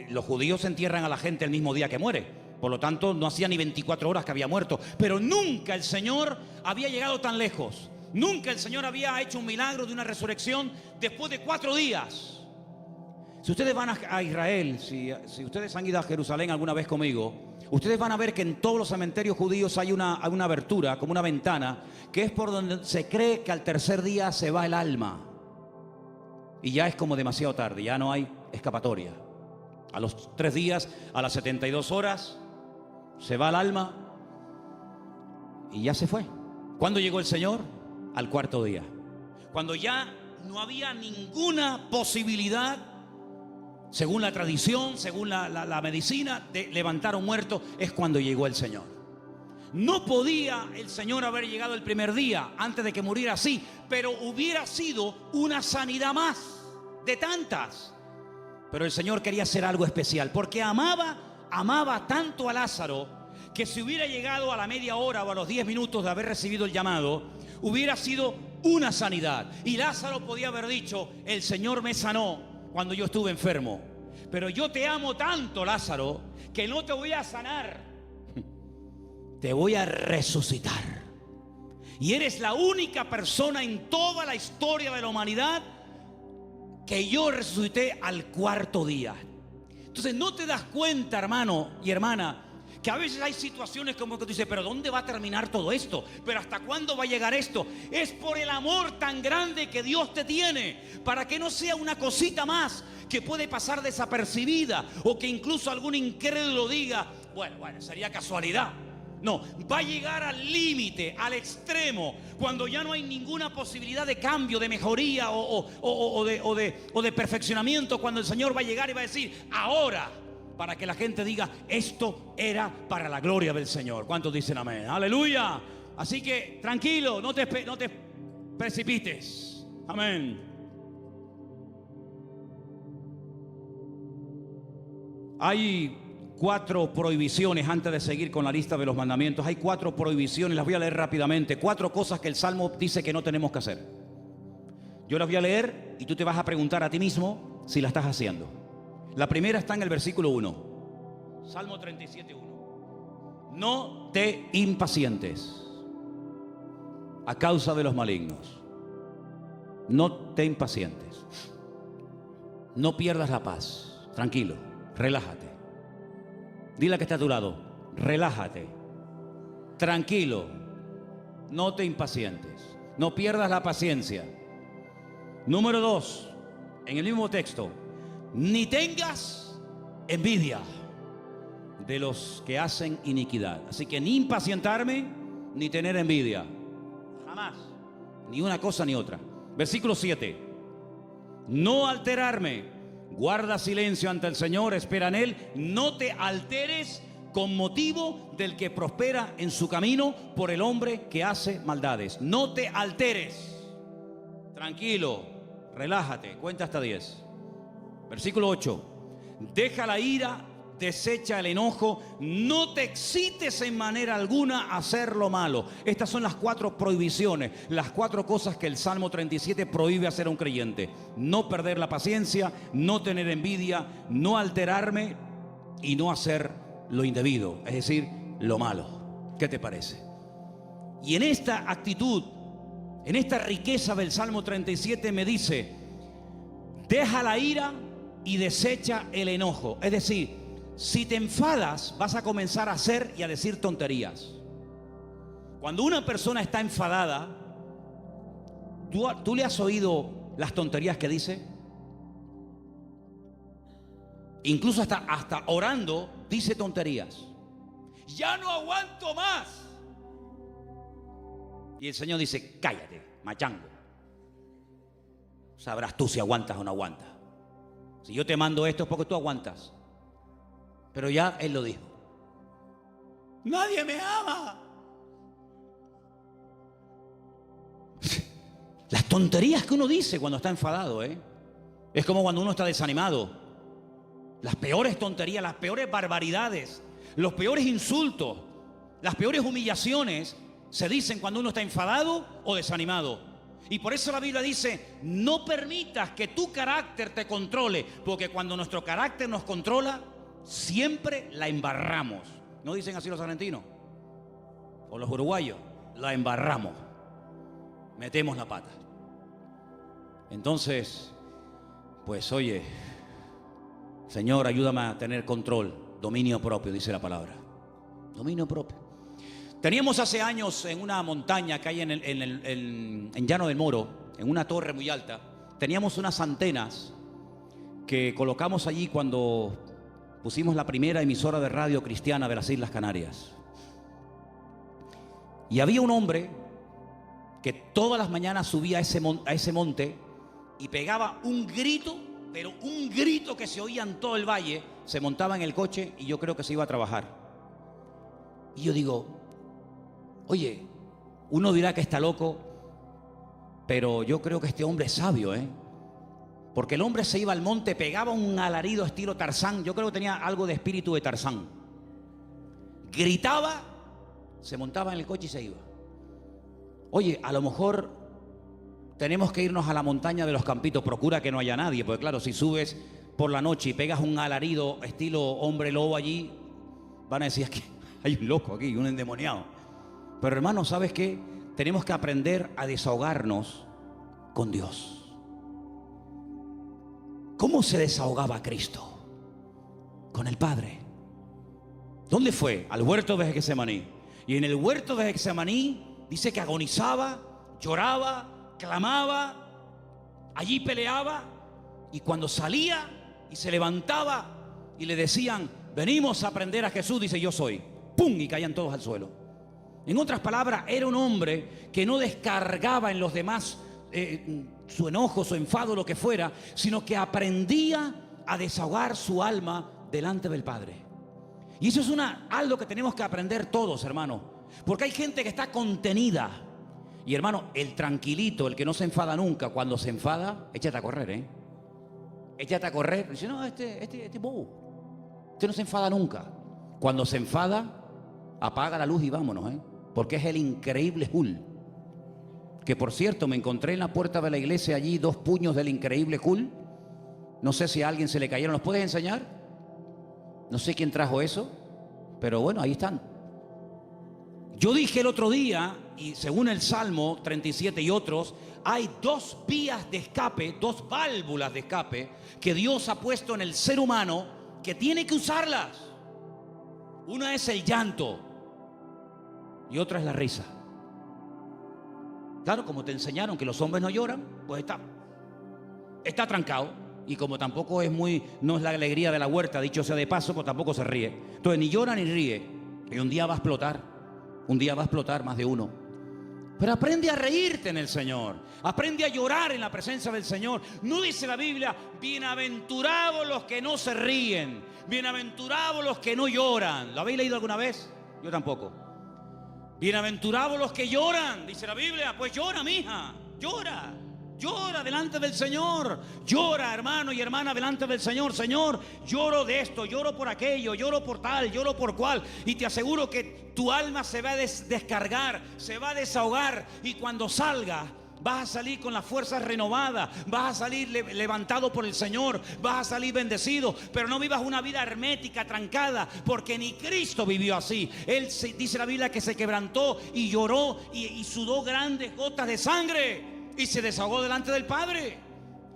los judíos entierran a la gente el mismo día que muere. Por lo tanto, no hacía ni 24 horas que había muerto. Pero nunca el Señor había llegado tan lejos. Nunca el Señor había hecho un milagro de una resurrección después de 4 días. Si ustedes van a Israel, si ustedes han ido a Jerusalén alguna vez conmigo, ustedes van a ver que en todos los cementerios judíos hay una abertura, como una ventana, que es por donde se cree que al tercer día se va el alma. Y ya es como demasiado tarde, ya no hay escapatoria. A los 3 días, a las 72 horas, se va el alma y ya se fue. ¿Cuándo llegó el Señor? Al 4.º día. Cuando ya no había ninguna posibilidad, según la tradición, según la medicina, de levantar a un muerto, es cuando llegó el Señor. No podía el Señor haber llegado el primer día antes de que muriera así, pero hubiera sido una sanidad más de tantas. Pero el Señor quería hacer algo especial, porque amaba tanto a Lázaro, que si hubiera llegado a la media hora o a los 10 minutos de haber recibido el llamado, hubiera sido una sanidad. Y Lázaro podía haber dicho, el Señor me sanó cuando yo estuve enfermo. Pero yo te amo tanto, Lázaro, que no te voy a sanar, te voy a resucitar. Y eres la única persona en toda la historia de la humanidad que yo resucité al 4.º día. Entonces no te das cuenta, hermano y hermana, que a veces hay situaciones como que tú dices, pero ¿dónde va a terminar todo esto? ¿Pero hasta cuándo va a llegar esto? Es por el amor tan grande que Dios te tiene, para que no sea una cosita más que puede pasar desapercibida, o que incluso algún incrédulo diga, bueno, sería casualidad. No, va a llegar al límite, al extremo, cuando ya no hay ninguna posibilidad de cambio, de mejoría o de perfeccionamiento, cuando el Señor va a llegar y va a decir, ahora para que la gente diga, esto era para la gloria del Señor. ¿Cuántos dicen amén? Aleluya. Así que tranquilo, no te precipites. Amén. Hay 4 prohibiciones antes de seguir con la lista de los mandamientos. Hay 4 prohibiciones, las voy a leer rápidamente. 4 cosas que el Salmo dice que no tenemos que hacer. Yo las voy a leer y tú te vas a preguntar a ti mismo si la estás haciendo. La primera está en el versículo 1. Salmo 37:1. No te impacientes a causa de los malignos. No te impacientes. No pierdas la paz. Tranquilo, relájate. Dile a que está a tu lado, relájate. Tranquilo. No te impacientes. No pierdas la paciencia. Número 2, en el mismo texto, ni tengas envidia de los que hacen iniquidad. Así que ni impacientarme, ni tener envidia. Jamás. Ni una cosa ni otra. Versículo 7. No alterarme. Guarda silencio ante el Señor, espera en Él. No te alteres con motivo del que prospera en su camino por el hombre que hace maldades. No te alteres. Tranquilo, relájate. Cuenta hasta 10. Versículo 8. Deja la ira, desecha el enojo, no te excites en manera alguna a hacer lo malo. Estas son las 4 prohibiciones, las 4 cosas que el Salmo 37 prohíbe hacer a un creyente. No perder la paciencia, no tener envidia, no alterarme y no hacer lo indebido, es decir, lo malo. ¿Qué te parece? Y en esta actitud, en esta riqueza del Salmo 37 me dice, deja la ira y desecha el enojo. Es decir, si te enfadas, vas a comenzar a hacer y a decir tonterías. Cuando una persona está enfadada, ¿tú le has oído las tonterías que dice? Incluso hasta orando dice tonterías. Ya no aguanto más. Y el Señor dice, cállate, machango. Sabrás tú si aguantas o no aguantas. Si yo te mando esto es porque tú aguantas. Pero ya Él lo dijo. Nadie me ama. Las tonterías que uno dice cuando está enfadado, es como cuando uno está desanimado. Las peores tonterías, las peores barbaridades, los peores insultos, las peores humillaciones se dicen cuando uno está enfadado o desanimado. Y por eso la Biblia dice, no permitas que tu carácter te controle, porque cuando nuestro carácter nos controla, siempre la embarramos. ¿No dicen así los argentinos? O los uruguayos, la embarramos. Metemos la pata. Entonces, pues oye, Señor, ayúdame a tener control, dominio propio, dice la palabra. Dominio propio. Teníamos hace años en una montaña que hay en Llano del Moro, en una torre muy alta, teníamos unas antenas que colocamos allí cuando pusimos la primera emisora de radio cristiana de las Islas Canarias. Y había un hombre que todas las mañanas subía a ese monte y pegaba un grito, pero un grito que se oía en todo el valle. Se montaba en el coche y yo creo que se iba a trabajar. Y yo digo, oye, uno dirá que está loco, pero yo creo que este hombre es sabio, porque el hombre se iba al monte, pegaba un alarido estilo Tarzán. Yo creo que tenía algo de espíritu de Tarzán. Gritaba, se montaba en el coche y se iba. Oye, a lo mejor tenemos que irnos a la montaña de los Campitos. Procura que no haya nadie, porque claro, si subes por la noche y pegas un alarido estilo hombre lobo allí, van a decir que hay un loco aquí, un endemoniado. Pero hermano, ¿sabes qué? Tenemos que aprender a desahogarnos con Dios. ¿Cómo se desahogaba Cristo? Con el Padre. ¿Dónde fue? Al huerto de Getsemaní. Y en el huerto de Getsemaní dice que agonizaba, lloraba, clamaba, allí peleaba. Y cuando salía y se levantaba y le decían, venimos a aprender a Jesús, dice, yo soy. ¡Pum! Y caían todos al suelo. En otras palabras, era un hombre que no descargaba en los demás su enojo, su enfado, lo que fuera, sino que aprendía a desahogar su alma delante del Padre. Y eso es algo que tenemos que aprender todos, hermano. Porque hay gente que está contenida. Y hermano, el tranquilito, el que no se enfada nunca, cuando se enfada, échate a correr, ¿eh? Échate a correr. Dice, no, este bobo. Este no se enfada nunca. Cuando se enfada, apaga la luz y vámonos, ¿eh? Porque es el increíble Hulk. Que por cierto, me encontré en la puerta de la iglesia allí 2 puños del increíble Hulk. No sé si a alguien se le cayeron. ¿Los puedes enseñar? No sé quién trajo eso, pero bueno, ahí están. Yo dije el otro día, y según el Salmo 37 y otros, hay 2 vías de escape, 2 válvulas de escape que Dios ha puesto en el ser humano que tiene que usarlas. Una es el llanto y otra es la risa. Claro, como te enseñaron que los hombres no lloran, pues está trancado. Y como tampoco no es la alegría de la huerta, dicho sea de paso, pues tampoco se ríe. Entonces ni llora ni ríe. Y un día va a explotar. Un día va a explotar más de uno. Pero aprende a reírte en el Señor. Aprende a llorar en la presencia del Señor. No dice la Biblia, bienaventurados los que no se ríen, bienaventurados los que no lloran. ¿Lo habéis leído alguna vez? Yo tampoco. Bienaventurados los que lloran, dice la Biblia. Pues llora, mija, llora. Llora delante del Señor. Llora, hermano y hermana, delante del Señor. Señor, lloro de esto, lloro por aquello, lloro por tal, lloro por cual. Y te aseguro que tu alma se va a descargar, se va a desahogar. Y cuando salga, vas a salir con las fuerzas renovadas. Vas a salir levantado por el Señor. Vas a salir bendecido. Pero no vivas una vida hermética, trancada, porque ni Cristo vivió así. Él dice la Biblia que se quebrantó y lloró y sudó grandes gotas de sangre. Y se desahogó delante del Padre.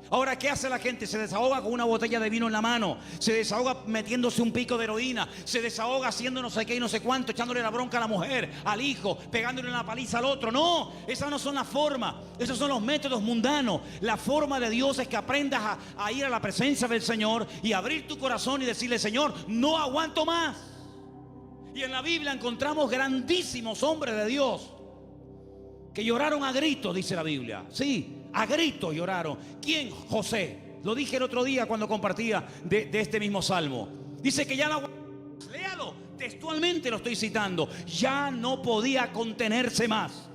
Ahora, ¿qué hace la gente? Se desahoga con una botella de vino en la mano. Se desahoga metiéndose un pico de heroína. Se desahoga haciendo no sé qué y no sé cuánto, echándole la bronca a la mujer, al hijo, pegándole una paliza al otro. No, esas no son las formas. Esos son los métodos mundanos. La forma de Dios es que aprendas a ir a la presencia del Señor y abrir tu corazón y decirle, Señor, no aguanto más. Y en la Biblia encontramos grandísimos hombres de Dios que lloraron a gritos, dice la Biblia. Sí, a gritos lloraron. ¿Quién? José. Lo dije el otro día cuando compartía de este mismo salmo. Dice que ya no... Léalo, textualmente lo estoy citando. Ya no podía contenerse más.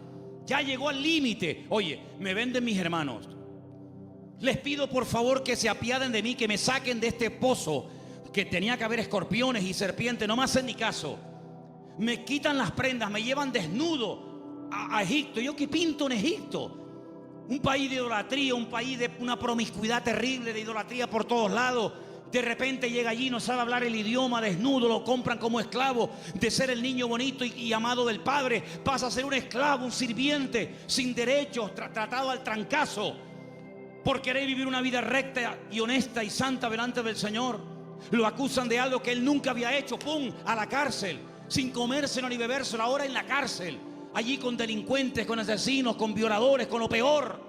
Ya llegó al límite. Oye, me venden mis hermanos. Les pido por favor que se apiaden de mí, que me saquen de este pozo, que tenía que haber escorpiones y serpientes. No me hacen ni caso. Me quitan las prendas, me llevan desnudo a Egipto. ¿Yo qué pinto en Egipto? Un país de idolatría, un país de una promiscuidad terrible, de idolatría por todos lados. De repente llega allí, no sabe hablar el idioma, desnudo, lo compran como esclavo. De ser el niño bonito y amado del Padre, pasa a ser un esclavo, un sirviente, sin derechos, tratado al trancazo, por querer vivir una vida recta y honesta y santa delante del Señor. Lo acusan de algo que él nunca había hecho. ¡Pum! A la cárcel, sin comérselo ni bebérselo, ahora en la cárcel. Allí con delincuentes, con asesinos, con violadores, con lo peor.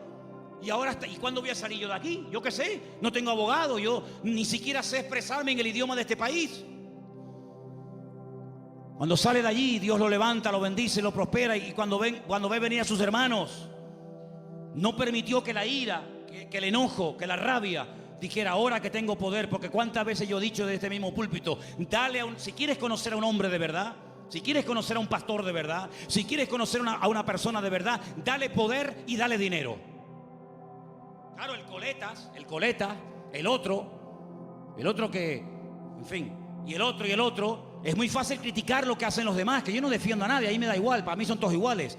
Y ahora, ¿y cuándo voy a salir yo de aquí? Yo qué sé, no tengo abogado, yo ni siquiera sé expresarme en el idioma de este país. Cuando sale de allí, Dios lo levanta, lo bendice, lo prospera. Y cuando ve venir a sus hermanos, no permitió que la ira, que el enojo, que la rabia dijera, ahora que tengo poder. Porque cuántas veces yo he dicho de este mismo púlpito, si quieres conocer a un hombre de verdad, si quieres conocer a un pastor de verdad, si quieres conocer a una persona de verdad, dale poder y dale dinero. Claro, el coleta, el otro que, en fin, y el otro, es muy fácil criticar lo que hacen los demás, que yo no defiendo a nadie, ahí me da igual, para mí son todos iguales.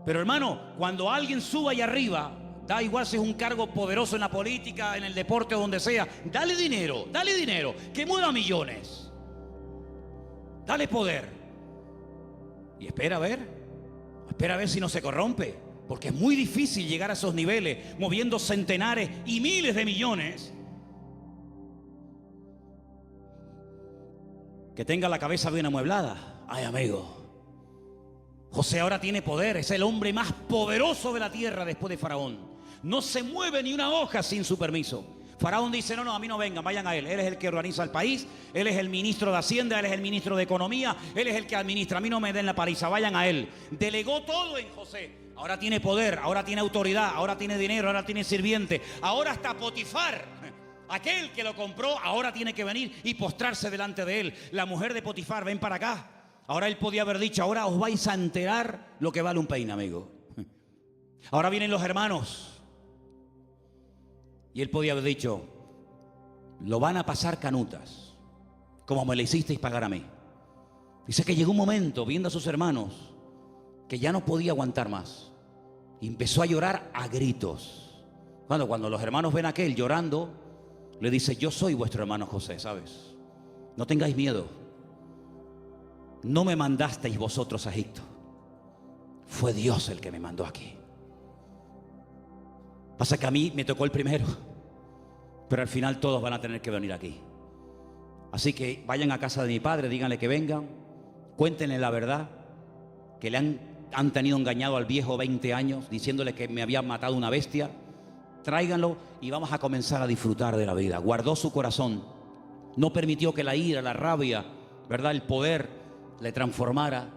Pero hermano, cuando alguien suba allá arriba, da igual si es un cargo poderoso en la política, en el deporte o donde sea, dale dinero, que mueva millones. Dale poder. Y espera a ver si no se corrompe. Porque es muy difícil llegar a esos niveles, moviendo centenares y miles de millones. Que tenga la cabeza bien amueblada. Ay, amigo, José ahora tiene poder. Es el hombre más poderoso de la tierra después de Faraón. No se mueve ni una hoja sin su permiso. Faraón dice, no, a mí no vengan, vayan a él. Él es el que organiza el país, él es el ministro de Hacienda, él es el ministro de Economía, él es el que administra, a mí no me den la paliza, vayan a él. Delegó todo en José. Ahora tiene poder, ahora tiene autoridad, ahora tiene dinero, ahora tiene sirviente. Ahora hasta Potifar, Aquel que lo compró ahora tiene que venir y postrarse delante de él. La mujer de Potifar, ven para acá. Ahora él podía haber dicho, ahora os vais a enterar lo que vale un peine, amigo. Ahora vienen los hermanos. Y él podía haber dicho, lo van a pasar canutas, como me le hicisteis pagar a mí. Dice que llegó un momento, viendo a sus hermanos, que ya no podía aguantar más. Y empezó a llorar a gritos. Cuando los hermanos ven a aquel llorando, le dice, yo soy vuestro hermano José, ¿sabes? No tengáis miedo. No me mandasteis vosotros a Egipto. Fue Dios el que me mandó aquí. Pasa que a mí me tocó el primero, pero al final todos van a tener que venir aquí. Así que vayan a casa de mi padre, díganle que vengan, cuéntenle la verdad, que le han tenido engañado al viejo 20 años, diciéndole que me habían matado una bestia. Tráiganlo y vamos a comenzar a disfrutar de la vida. Guardó su corazón, no permitió que la ira, la rabia, ¿verdad?, el poder le transformara,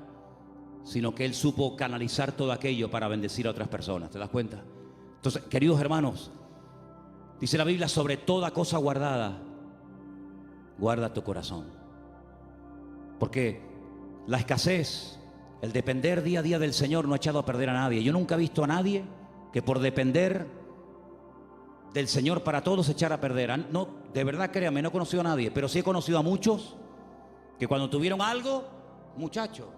sino que él supo canalizar todo aquello para bendecir a otras personas. ¿Te das cuenta? Entonces, queridos hermanos, dice la Biblia, sobre toda cosa guardada, guarda tu corazón. Porque la escasez, el depender día a día del Señor no ha echado a perder a nadie. Yo nunca he visto a nadie que por depender del Señor para todos se echara a perder. No, de verdad, créanme, no he conocido a nadie, pero sí he conocido a muchos que cuando tuvieron algo, muchacho,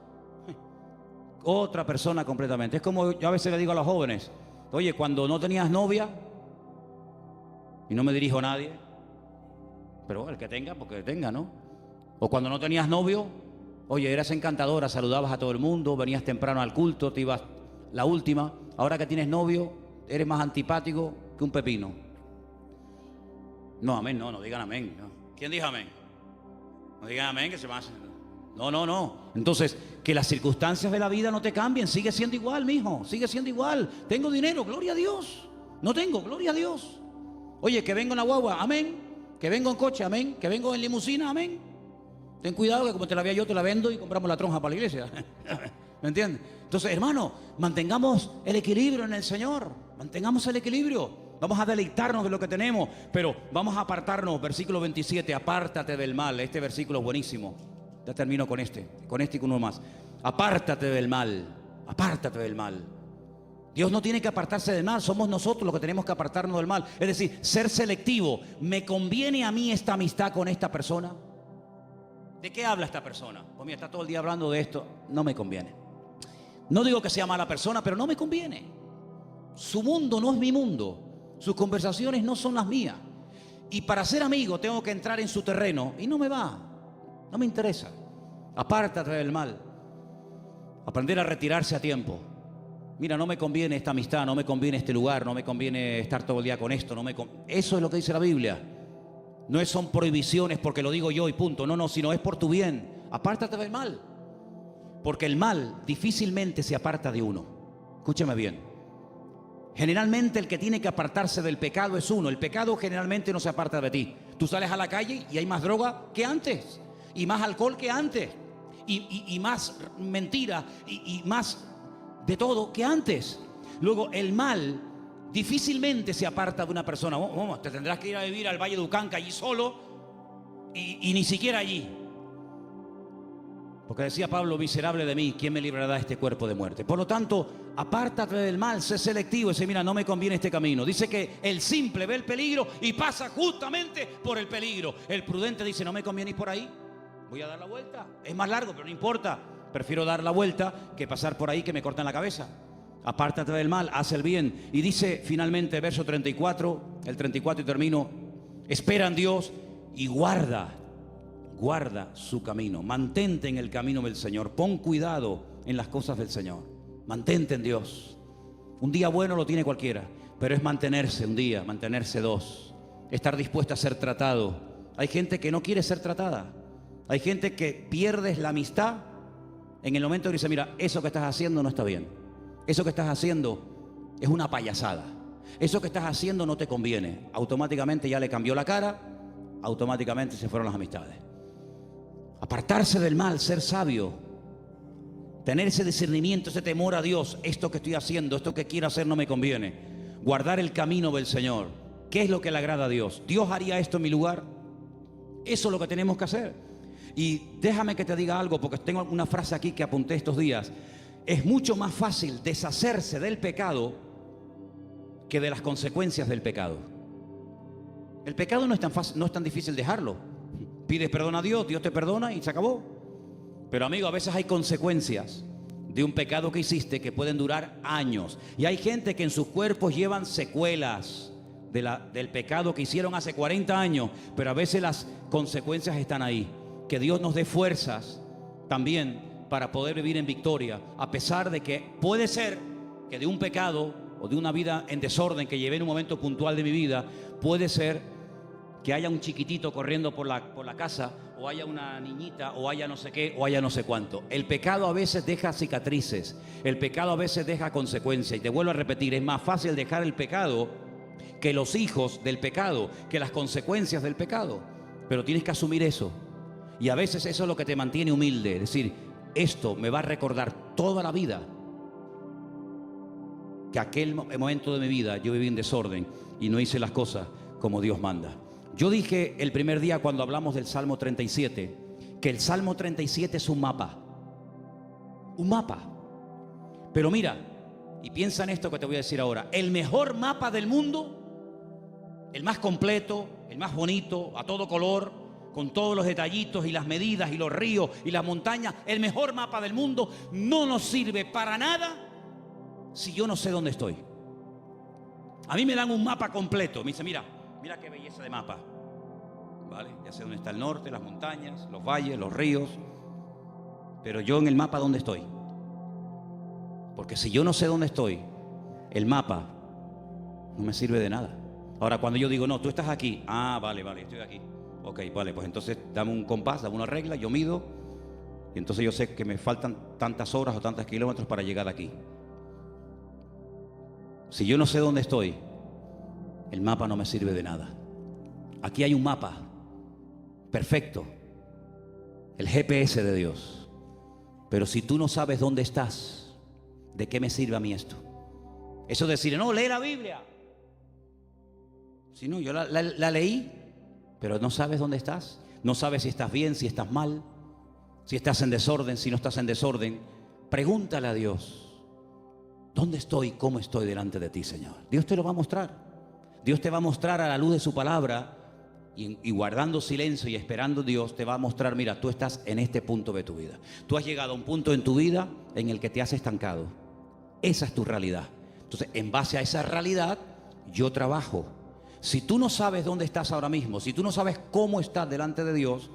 otra persona completamente. Es como yo a veces le digo a los jóvenes, oye, cuando no tenías novia, y no me dirijo a nadie, pero el que tenga, porque tenga, ¿no? O cuando no tenías novio, oye, eras encantadora, saludabas a todo el mundo, venías temprano al culto, te ibas la última. Ahora que tienes novio, eres más antipático que un pepino. No, amén, no digan amén. No. ¿Quién dijo amén? No digan amén, que se va a hacer. No. Entonces, que las circunstancias de la vida no te cambien. Sigue siendo igual, mijo. Sigue siendo igual. Tengo dinero, gloria a Dios. No tengo, gloria a Dios. Oye, que vengo en la guagua, amén. Que vengo en coche, amén. Que vengo en limusina, amén. Ten cuidado que como te la vea yo, te la vendo y compramos la tronja para la iglesia. ¿Me entiendes? Entonces, hermano, mantengamos el equilibrio en el Señor. Mantengamos el equilibrio. Vamos a deleitarnos de lo que tenemos, pero vamos a apartarnos. Versículo 27, apártate del mal. Este versículo es buenísimo. Ya termino con este y con uno más. Apártate del mal, apártate del mal. Dios no tiene que apartarse del mal, somos nosotros los que tenemos que apartarnos del mal. Es decir, ser selectivo. ¿Me conviene a mí esta amistad con esta persona? ¿De qué habla esta persona? Pues mira, está todo el día hablando de esto. No me conviene. No digo que sea mala persona, pero no me conviene. Su mundo no es mi mundo. Sus conversaciones no son las mías. Y para ser amigo tengo que entrar en su terreno y no me va. No me interesa. Apártate del mal. Aprender a retirarse a tiempo. Mira, no me conviene esta amistad, no me conviene este lugar, no me conviene estar todo el día con esto. Eso es lo que dice la Biblia. No son prohibiciones porque lo digo yo y punto. No, sino es por tu bien. Apártate del mal. Porque el mal difícilmente se aparta de uno. Escúchame bien. Generalmente el que tiene que apartarse del pecado es uno. El pecado generalmente no se aparta de ti. Tú sales a la calle y hay más droga que antes. Y más alcohol que antes. Y más mentira. Y más de todo que antes. Luego el mal difícilmente se aparta de una persona. Te tendrás que ir a vivir al Valle de Ucanca allí solo. Y ni siquiera allí. Porque decía Pablo, miserable de mí, ¿quién me librará de este cuerpo de muerte? Por lo tanto, apártate del mal, sé selectivo. Dice, mira, no me conviene este camino. Dice que el simple ve el peligro y pasa justamente por el peligro. El prudente dice, no me conviene ir por ahí, voy a dar la vuelta. Es más largo, pero no importa. Prefiero dar la vuelta que pasar por ahí que me cortan la cabeza. Apártate del mal, haz el bien. Y dice finalmente, verso 34, el 34 y termino, espera en Dios y guarda su camino. Mantente en el camino del Señor. Pon cuidado en las cosas del Señor. Mantente en Dios. Un día bueno lo tiene cualquiera, pero es mantenerse un día, mantenerse dos. Estar dispuesto a ser tratado. Hay gente que no quiere ser tratada. Hay gente que pierdes la amistad en el momento que dice, mira, eso que estás haciendo no está bien. Eso que estás haciendo es una payasada. Eso que estás haciendo no te conviene. Automáticamente ya le cambió la cara, automáticamente se fueron las amistades. Apartarse del mal, ser sabio, tener ese discernimiento, ese temor a Dios. Esto que estoy haciendo, esto que quiero hacer no me conviene. Guardar el camino del Señor. ¿Qué es lo que le agrada a Dios? ¿Dios haría esto en mi lugar? Eso es lo que tenemos que hacer. Y déjame que te diga algo, porque tengo una frase aquí que apunté estos días. Es mucho más fácil deshacerse del pecado que de las consecuencias del pecado. El pecado no es tan fácil, no es tan difícil dejarlo. Pides perdón a Dios, Dios te perdona y se acabó. Pero amigo, a veces hay consecuencias de un pecado que hiciste que pueden durar años. Y hay gente que en sus cuerpos llevan secuelas del pecado que hicieron hace 40 años, pero a veces las consecuencias están ahí. Que Dios nos dé fuerzas también para poder vivir en victoria, a pesar de que puede ser que de un pecado o de una vida en desorden que llevé en un momento puntual de mi vida, puede ser que haya un chiquitito corriendo por la casa, o haya una niñita, o haya no sé qué, o haya no sé cuánto. El pecado a veces deja cicatrices, el pecado a veces deja consecuencias. Y te vuelvo a repetir, es más fácil dejar el pecado que los hijos del pecado, que las consecuencias del pecado. Pero tienes que asumir eso. Y a veces eso es lo que te mantiene humilde. Es decir, esto me va a recordar toda la vida que aquel momento de mi vida yo viví en desorden y no hice las cosas como Dios manda. Yo dije el primer día cuando hablamos del Salmo 37, que el Salmo 37 es un mapa. Un mapa. Pero mira, y piensa en esto que te voy a decir ahora. El mejor mapa del mundo, el más completo, el más bonito, a todo color, con todos los detallitos y las medidas y los ríos y las montañas, el mejor mapa del mundo no nos sirve para nada si yo no sé dónde estoy. A mí me dan un mapa completo, me dice, mira qué belleza de mapa, ¿vale? Ya sé dónde está el norte, las montañas, los valles, los ríos, pero yo en el mapa ¿dónde estoy? Porque si yo no sé dónde estoy, el mapa no me sirve de nada. Ahora cuando yo digo, no, tú estás aquí, vale, estoy aquí. Ok, vale, pues entonces dame un compás, dame una regla, yo mido, y entonces yo sé que me faltan tantas horas o tantos kilómetros para llegar aquí. Si yo no sé dónde estoy, el mapa no me sirve de nada. Aquí hay un mapa perfecto, el GPS de Dios. Pero si tú no sabes dónde estás, ¿de qué me sirve a mí esto? Eso de decir, no, lee la Biblia. Si no, yo la leí, pero no sabes dónde estás. No sabes si estás bien, si estás mal, si estás en desorden, si no estás en desorden. Pregúntale a Dios, ¿dónde estoy? ¿Cómo estoy delante de ti, Señor? Dios te lo va a mostrar. Dios te va a mostrar a la luz de su palabra y guardando silencio y esperando a Dios, te va a mostrar, mira, tú estás en este punto de tu vida. Tú has llegado a un punto en tu vida en el que te has estancado. Esa es tu realidad. Entonces, en base a esa realidad, yo trabajo. Si tú no sabes dónde estás ahora mismo, si tú no sabes cómo estás delante de Dios,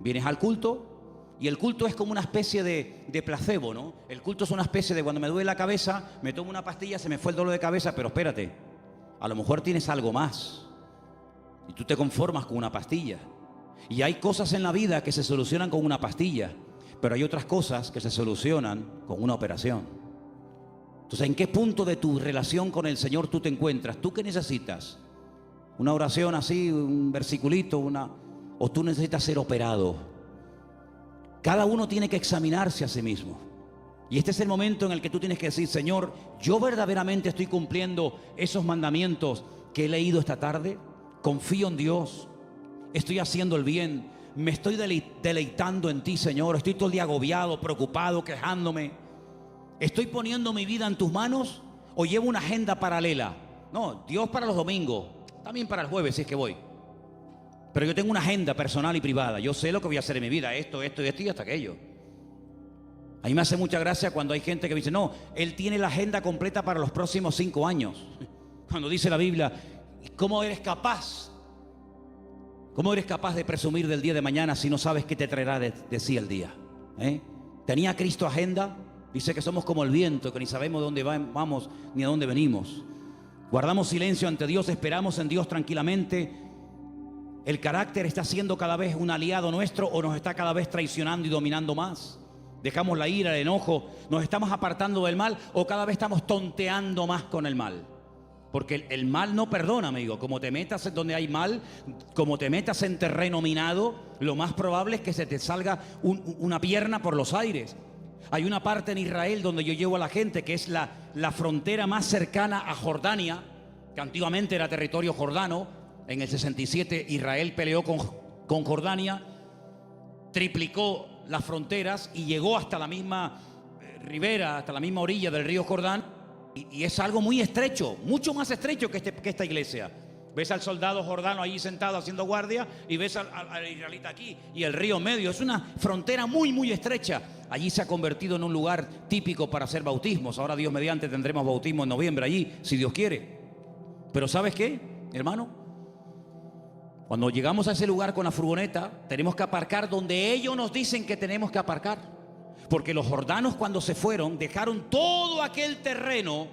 vienes al culto y el culto es como una especie de placebo, ¿no? El culto es una especie de cuando me duele la cabeza, me tomo una pastilla, se me fue el dolor de cabeza, pero espérate, a lo mejor tienes algo más y tú te conformas con una pastilla. Y hay cosas en la vida que se solucionan con una pastilla, pero hay otras cosas que se solucionan con una operación. Entonces, ¿en qué punto de tu relación con el Señor tú te encuentras? ¿Tú qué necesitas? ¿Una oración así, un versiculito, o tú necesitas ser operado? Cada uno tiene que examinarse a sí mismo. Y este es el momento en el que tú tienes que decir, Señor, ¿yo verdaderamente estoy cumpliendo esos mandamientos que he leído esta tarde? Confío en Dios, estoy haciendo el bien, me estoy deleitando en ti, Señor. Estoy todo el día agobiado, preocupado, quejándome. ¿Estoy poniendo mi vida en tus manos o llevo una agenda paralela? No, Dios para los domingos, también para el jueves si es que voy. Pero yo tengo una agenda personal y privada. Yo sé lo que voy a hacer en mi vida, esto y hasta aquello. A mí me hace mucha gracia cuando hay gente que dice, no, él tiene la agenda completa para los próximos 5 años. Cuando dice la Biblia, ¿cómo eres capaz? ¿Cómo eres capaz de presumir del día de mañana si no sabes qué te traerá de sí el día? ¿Tenía Cristo agenda? Dice que somos como el viento, que ni sabemos de dónde vamos ni a dónde venimos. Guardamos silencio ante Dios, esperamos en Dios tranquilamente. ¿El carácter está siendo cada vez un aliado nuestro o nos está cada vez traicionando y dominando más? ¿Dejamos la ira, el enojo, nos estamos apartando del mal o cada vez estamos tonteando más con el mal? Porque el mal no perdona, amigo. Como te metas en donde hay mal, como te metas en terreno minado, lo más probable es que se te salga una pierna por los aires. Hay una parte en Israel donde yo llevo a la gente que es la frontera más cercana a Jordania, que antiguamente era territorio jordano. En el 67 Israel peleó con Jordania, triplicó las fronteras y llegó hasta la misma ribera, hasta la misma orilla del río Jordán. Y es algo muy estrecho, mucho más estrecho que esta iglesia. Ves al soldado jordano allí sentado haciendo guardia y ves al israelita aquí y el río medio. Es una frontera muy, muy estrecha. Allí se ha convertido en un lugar típico para hacer bautismos. Ahora, Dios mediante, tendremos bautismo en noviembre allí, si Dios quiere. Pero ¿sabes qué, hermano? Cuando llegamos a ese lugar con la furgoneta, tenemos que aparcar donde ellos nos dicen que tenemos que aparcar. Porque los jordanos, cuando se fueron, dejaron todo aquel terreno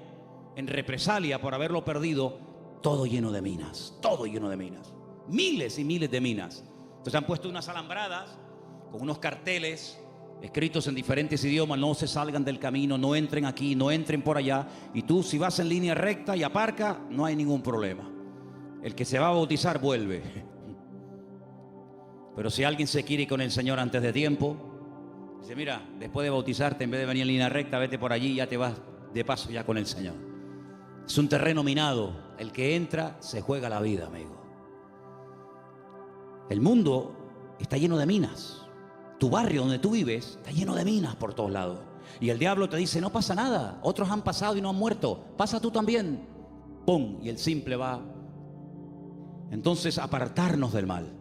en represalia por haberlo perdido, todo lleno de minas, todo lleno de minas, miles y miles de minas. Entonces han puesto unas alambradas con unos carteles escritos en diferentes idiomas: no se salgan del camino, no entren aquí, no entren por allá. Y tú, si vas en línea recta y aparca, no hay ningún problema. El que se va a bautizar vuelve. Pero si alguien se quiere ir con el Señor antes de tiempo, dice: mira, después de bautizarte, en vez de venir en línea recta, vete por allí y ya te vas de paso ya con el Señor. Es un terreno minado. El que entra se juega la vida, amigo. El mundo está lleno de minas. Tu barrio donde tú vives está lleno de minas por todos lados. Y el diablo te dice: no pasa nada, otros han pasado y no han muerto, pasa tú también. ¡Pum! Y el simple va. Entonces, apartarnos del mal.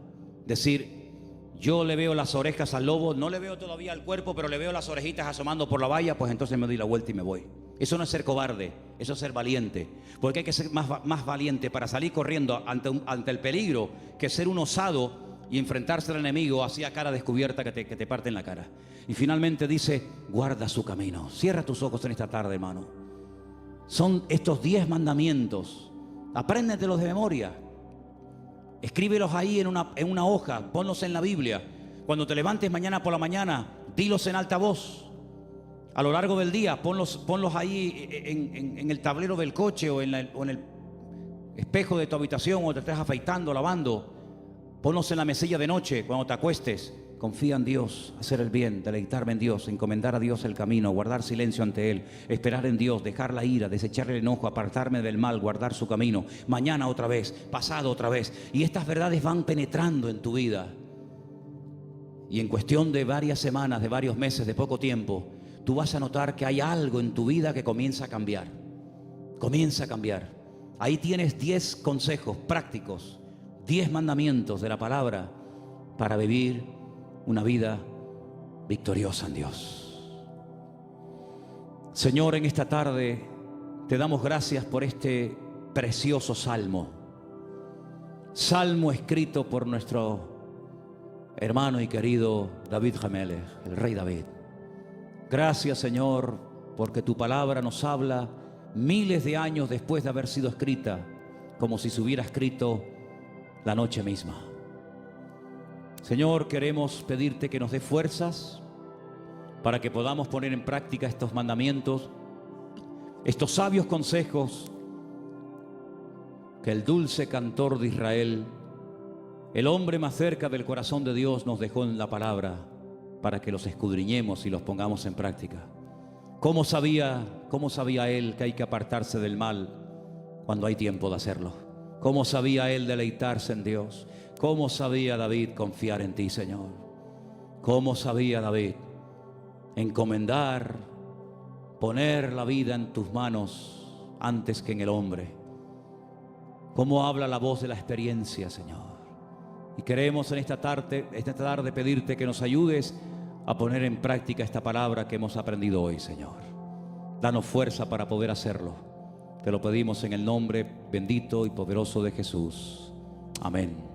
Decir: yo le veo las orejas al lobo, no le veo todavía el cuerpo, pero le veo las orejitas asomando por la valla, pues entonces me doy la vuelta y me voy. Eso no es ser cobarde, eso es ser valiente. Porque hay que ser más valiente para salir corriendo ante el peligro que ser un osado y enfrentarse al enemigo así a cara descubierta que te parte en la cara. Y finalmente dice: guarda su camino. Cierra tus ojos en esta tarde, hermano. Son estos 10 mandamientos. Apréndetelos de memoria. Escríbelos ahí en una hoja, ponlos en la Biblia. Cuando te levantes mañana por la mañana, dilos en alta voz. A lo largo del día, ponlos ahí en el tablero del coche o en el espejo de tu habitación, o te estés afeitando, lavando. Ponlos en la mesilla de noche cuando te acuestes. Confía en Dios, hacer el bien, deleitarme en Dios, encomendar a Dios el camino, guardar silencio ante Él, esperar en Dios, dejar la ira, desechar el enojo, apartarme del mal, guardar su camino. Mañana otra vez, pasado otra vez. Y estas verdades van penetrando en tu vida. Y en cuestión de varias semanas, de varios meses, de poco tiempo, tú vas a notar que hay algo en tu vida que comienza a cambiar. Comienza a cambiar. Ahí tienes 10 consejos prácticos, 10 mandamientos de la palabra para vivir una vida victoriosa en Dios. Señor, en esta tarde te damos gracias por este precioso salmo. Salmo escrito por nuestro hermano y querido David HaMelech, el rey David. Gracias, Señor, porque tu palabra nos habla miles de años después de haber sido escrita, como si se hubiera escrito la noche misma. Señor, queremos pedirte que nos dé fuerzas para que podamos poner en práctica estos mandamientos, estos sabios consejos que el dulce cantor de Israel, el hombre más cerca del corazón de Dios, nos dejó en la palabra para que los escudriñemos y los pongamos en práctica. ¿Cómo sabía él que hay que apartarse del mal cuando hay tiempo de hacerlo? ¿Cómo sabía él deleitarse en Dios? ¿Cómo sabía David confiar en ti, Señor? ¿Cómo sabía David encomendar, poner la vida en tus manos antes que en el hombre? ¿Cómo habla la voz de la experiencia, Señor? Y queremos en esta tarde pedirte que nos ayudes a poner en práctica esta palabra que hemos aprendido hoy, Señor. Danos fuerza para poder hacerlo. Te lo pedimos en el nombre bendito y poderoso de Jesús. Amén.